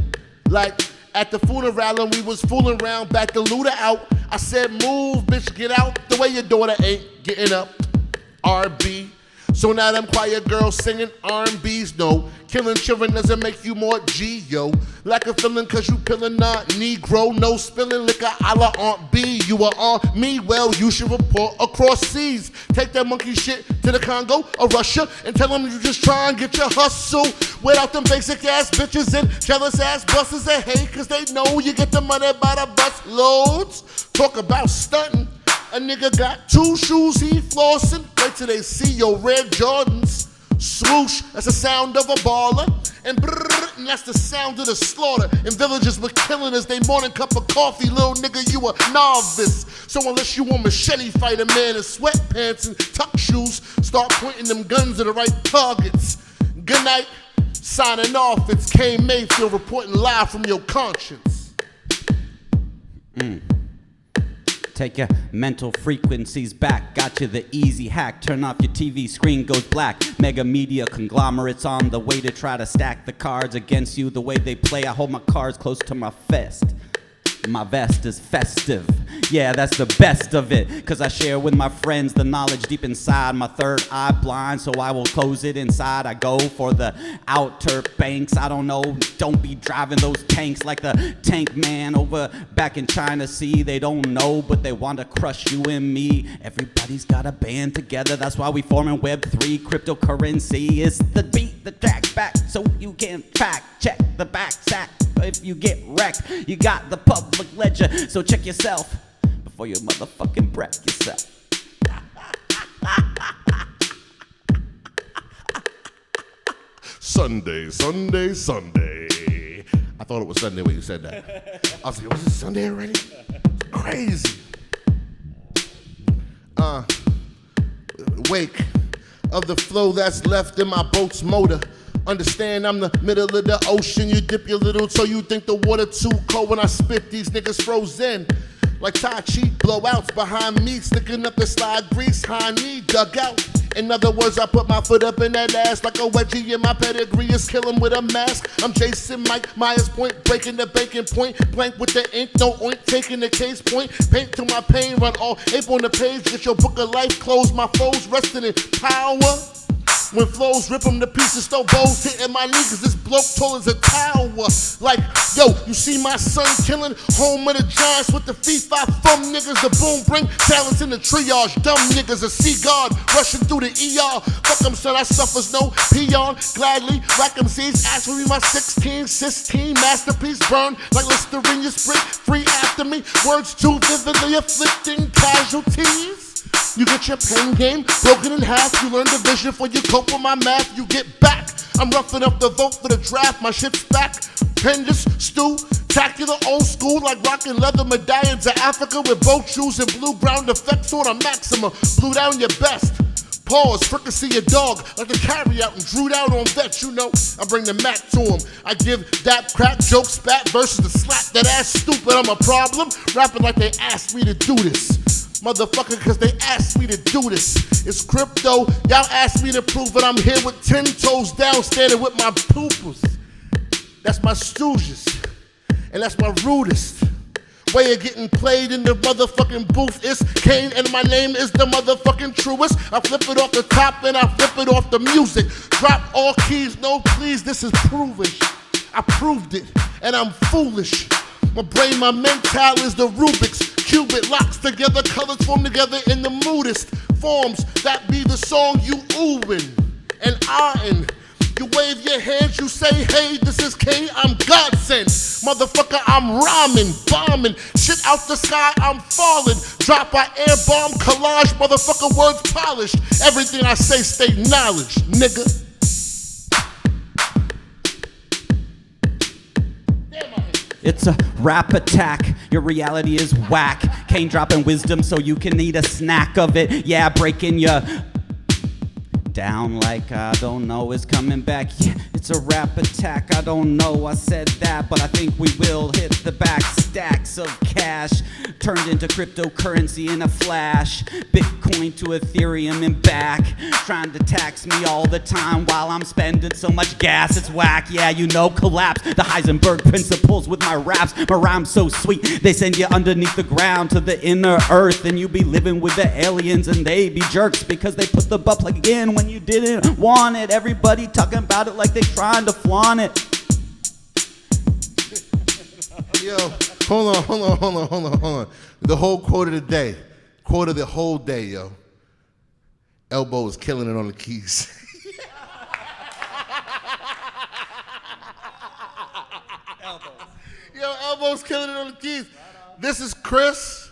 Like at the funeral and we was fooling around, back the looter out. I said, move, bitch, get out. The way your daughter ain't getting up. R&B. So now them quiet girls singing R&Bs, no. Killing children doesn't make you more G, yo. Lack of feeling cause you pillin' not Negro. No spilling liquor a la Aunt B. You are on me, well, you should report across seas. Take that monkey shit to the Congo or Russia and tell them you just try and get your hustle. Without them basic ass bitches and jealous ass busters that hate cause they know you get the money by the bus loads. Talk about stunting. A nigga got two shoes, he flossing. Wait till they see your red Jordans. Swoosh, that's the sound of a baller. And brrrr, and that's the sound of the slaughter. And villagers were killing us, they morning cup of coffee. Little nigga, you a novice. So unless you want machete fight a man in sweatpants and tuck shoes, start pointing them guns at the right targets. Good night, signing off. It's K Mayfield reporting live from your conscience. Take your mental frequencies back. Got you the easy hack. Turn off your TV, screen goes black. Mega media conglomerates on the way to try to stack the cards against you. The way they play, I hold my cards close to my fist. My vest is festive. Yeah, that's the best of it. Cause I share with my friends the knowledge deep inside. My third eye blind, so I will close it inside. I go for the outer banks. I don't know, don't be driving those tanks like the tank man over back in China. See, they don't know, but they want to crush you and me. Everybody's got a band together. That's why we forming Web3 cryptocurrency. It's the beat, the track back, so you can fact check the back sack. If you get wrecked, you got the public ledger, so check yourself before you motherfucking wreck yourself. Sunday. I thought it was Sunday when you said that. I was like, was it Sunday already? It's crazy. Wake of the flow that's left in my boat's motor. Understand I'm the middle of the ocean. You dip your little toe, you think the water too cold. When I spit, these niggas frozen. Like Tai Chi blowouts behind me, sticking up the slide grease, high knee dug out. In other words, I put my foot up in that ass like a wedgie, and my pedigree is killing with a mask. I'm Jason Mike Myers Point, breaking the banking point, blank with the ink, no oink, taking the case point, paint to my pain, run all ape on the page, get your book of life closed. My foes resting in power. When flows rip them to pieces, throw bows hitting my knee, cause this bloke tall as a tower. Like, yo, you see my son killing, home of the Giants with the FIFA from niggas. The boom bring talents in the triage. Dumb niggas, a sea guard rushing through the ER. Fuck them, son, I suffers no peon. Gladly, rack them seeds, ask for me my 16 masterpiece. Burn like Listerine, sprit free after me. Words too vividly afflicting casualties. You get your pen game broken in half. You learn division for you cope with my math. You get back. I'm roughing up the vote for the draft. My shit's back. Pendus, stew, tacular old school like rocking leather medallions of Africa with boat shoes and blue ground effects on a maxima. Blew down your best. Pause, fricassee a dog like the carry out and drew down on vets. You know, I bring the Mac to him. I give that crack joke spat versus the slap that ass stupid. I'm a problem. Rapping like they asked me to do this. Motherfucker, cause they asked me to do this. It's crypto, y'all asked me to prove it. I'm here with 10 toes down, standing with my pupils. That's my stooges. And that's my rudest way of getting played in the motherfucking booth. It's Kane and my name is the motherfucking truest. I flip it off the top and I flip it off the music. Drop all keys, no please, this is provish. I proved it and I'm foolish. My brain, my mental is the Rubik's Cubit. Locks together, colors form together in the moodest forms. That be the song you oohing and ahhing. You wave your hands, you say, hey, this is K, I'm God sent. Motherfucker, I'm rhyming, bombing. Shit out the sky, I'm falling. Drop by air bomb, collage, motherfucker, words polished. Everything I say, stay knowledge, nigga. It's a rap attack, your reality is whack. Kane dropping wisdom so you can eat a snack of it. Yeah, breaking your down like I don't know is coming back. Yeah, it's a rap attack, I don't know I said that, but I think we will hit the back. Stacks of cash turned into cryptocurrency in a flash. Bitcoin to Ethereum and back. Trying to tax me all the time while I'm spending so much gas, it's whack. Yeah, you know, collapse the Heisenberg principles with my raps. My rhymes so sweet, they send you underneath the ground to the inner earth, and you be living with the aliens and they be jerks because they put the butt plug in when you didn't want it. Everybody talking about it like they trying to flaunt it. Yo, hold on. The whole quote of the day. Quote of the whole day, yo. Elbow is killing it on the keys. Yo, Elbow's killing it on the keys. This is Chris.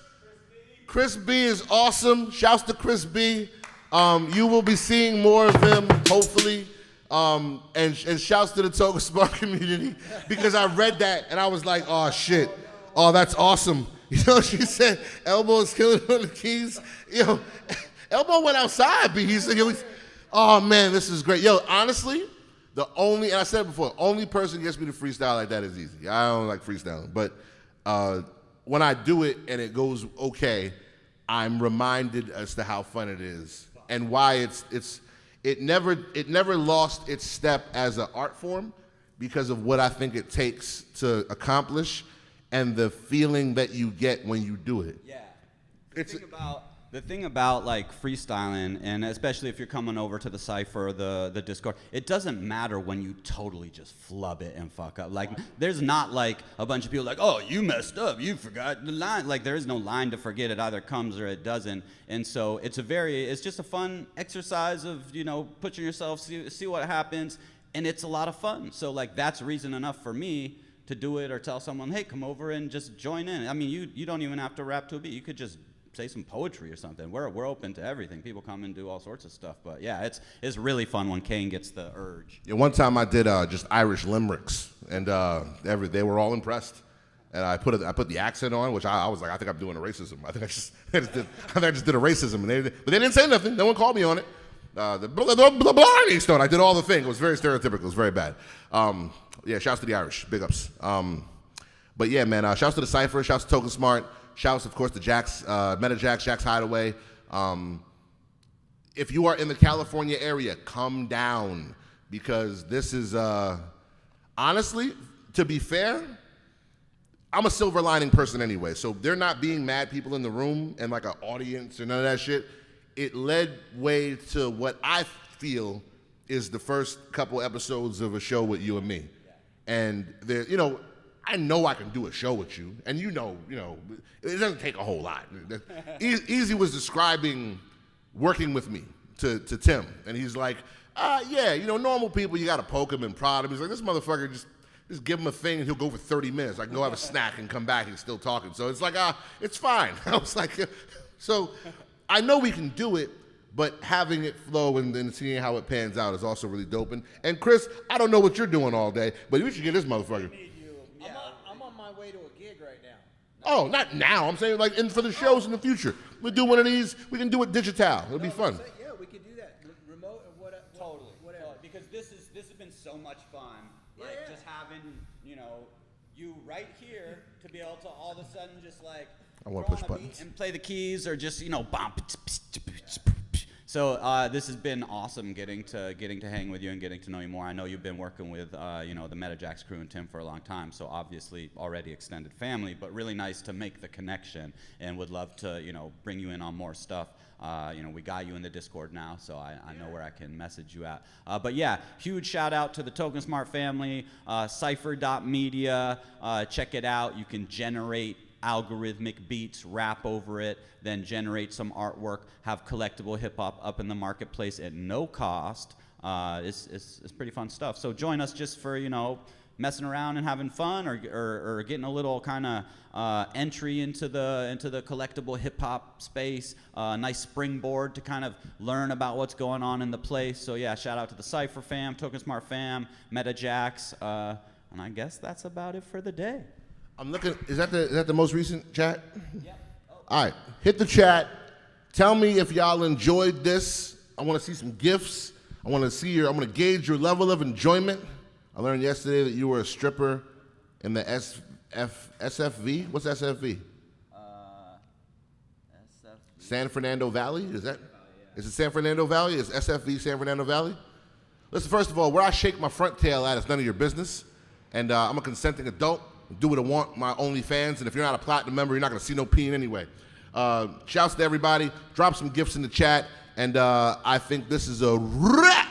Chris B is awesome. Shouts to Chris B. You will be seeing more of him, hopefully. And shouts to the TokenSmart community, because I read that and I was like, oh shit, oh that's awesome. You know, she said Elbow is killing on the keys. Yo, Elbow went outside, but he's oh man, this is great. Yo, honestly, the only, and I said it before, only person who gets me to freestyle like that is Easy. I don't like freestyling, but when I do it and it goes okay, I'm reminded as to how fun it is and why it never lost its step as an art form because of what I think it takes to accomplish and the feeling that you get when you do it. Yeah. The thing about like freestyling, and especially if you're coming over to the Cypher or the Discord, it doesn't matter when you totally just flub it and fuck up. Like, there's not like a bunch of people like, oh, you messed up, you forgot the line. Like, there is no line to forget. It either comes or it doesn't. And so it's just a fun exercise of, you know, pushing yourself, see what happens, and it's a lot of fun. So like, that's reason enough for me to do it or tell someone, hey, come over and just join in. I mean, you don't even have to rap to a beat. You could just say some poetry or something. We're open to everything. People come and do all sorts of stuff. But yeah, it's really fun when Kane gets the urge. Yeah, one time I did just Irish limericks, and they were all impressed. And I put the accent on, which I was like, I think I'm doing a racism. I think I just did a racism, but they didn't say nothing. No one called me on it. The Blarney Stone. I did all the thing. It was very stereotypical. It was very bad. Yeah, shouts to the Irish. Big ups. But yeah, man, shouts to the Cypher. Shouts to TokenSmart. Shouts, of course, to MetaJAX, JAX Hideaway. If you are in the California area, come down, because this is, honestly, to be fair, I'm a silver lining person anyway, so there not being mad people in the room and like an audience and none of that shit, it led way to what I feel is the first couple episodes of a show with you and me. And there, you know, I know I can do a show with you, and you know, it doesn't take a whole lot. Easy was describing working with me to Tim, and he's like, yeah, you know, normal people, you gotta poke him and prod him. He's like, this motherfucker, just give him a thing and he'll go for 30 minutes. I can go have a snack and come back and he's still talking. So it's like, it's fine. I was like, so I know we can do it, but having it flow and then seeing how it pans out is also really dope. And Chris, I don't know what you're doing all day, but we should get this motherfucker. I'm on my way to a gig right now. Oh, not now. I'm saying like for the shows in the future. We'll do one of these. We can do it digital. It'll be fun. Yeah, we could do that. Remote or whatever. Totally. Whatever. Because this has been so much fun. Like just having, you right here to be able to all of a sudden just like I want throw to push on a beat buttons and play the keys or just, bump, So this has been awesome getting to hang with you and getting to know you more. I know you've been working with the MetaJAX crew and Tim for a long time, so obviously already extended family, but really nice to make the connection and would love to bring you in on more stuff. We got you in the Discord now, so I know where I can message you at. But yeah, huge shout out to the TokenSmart family, Cypher.media. Check it out. You can generate algorithmic beats, rap over it, then generate some artwork, have collectible hip hop up in the marketplace at no cost. It's pretty fun stuff. So join us just for messing around and having fun, or getting a little kind of entry into the collectible hip hop space. Nice springboard to kind of learn about what's going on in the place. So yeah, shout out to the Cypher fam, TokenSmart fam, MetaJAX, and I guess that's about it for the day. I'm looking. Is that the most recent chat? Yep. Oh. All right, hit the chat. Tell me if y'all enjoyed this. I want to see some gifts. I want to see I'm going to gauge your level of enjoyment. I learned yesterday that you were a stripper in the SFV. What's SFV? SFV. San Fernando Valley. Is that? Is it San Fernando Valley? Is SFV San Fernando Valley? Listen, first of all, where I shake my front tail at is none of your business, and I'm a consenting adult. Do what I want, my OnlyFans, and if you're not a platinum member, you're not going to see no peen anyway. Shouts to everybody. Drop some gifts in the chat, and I think this is a wrap.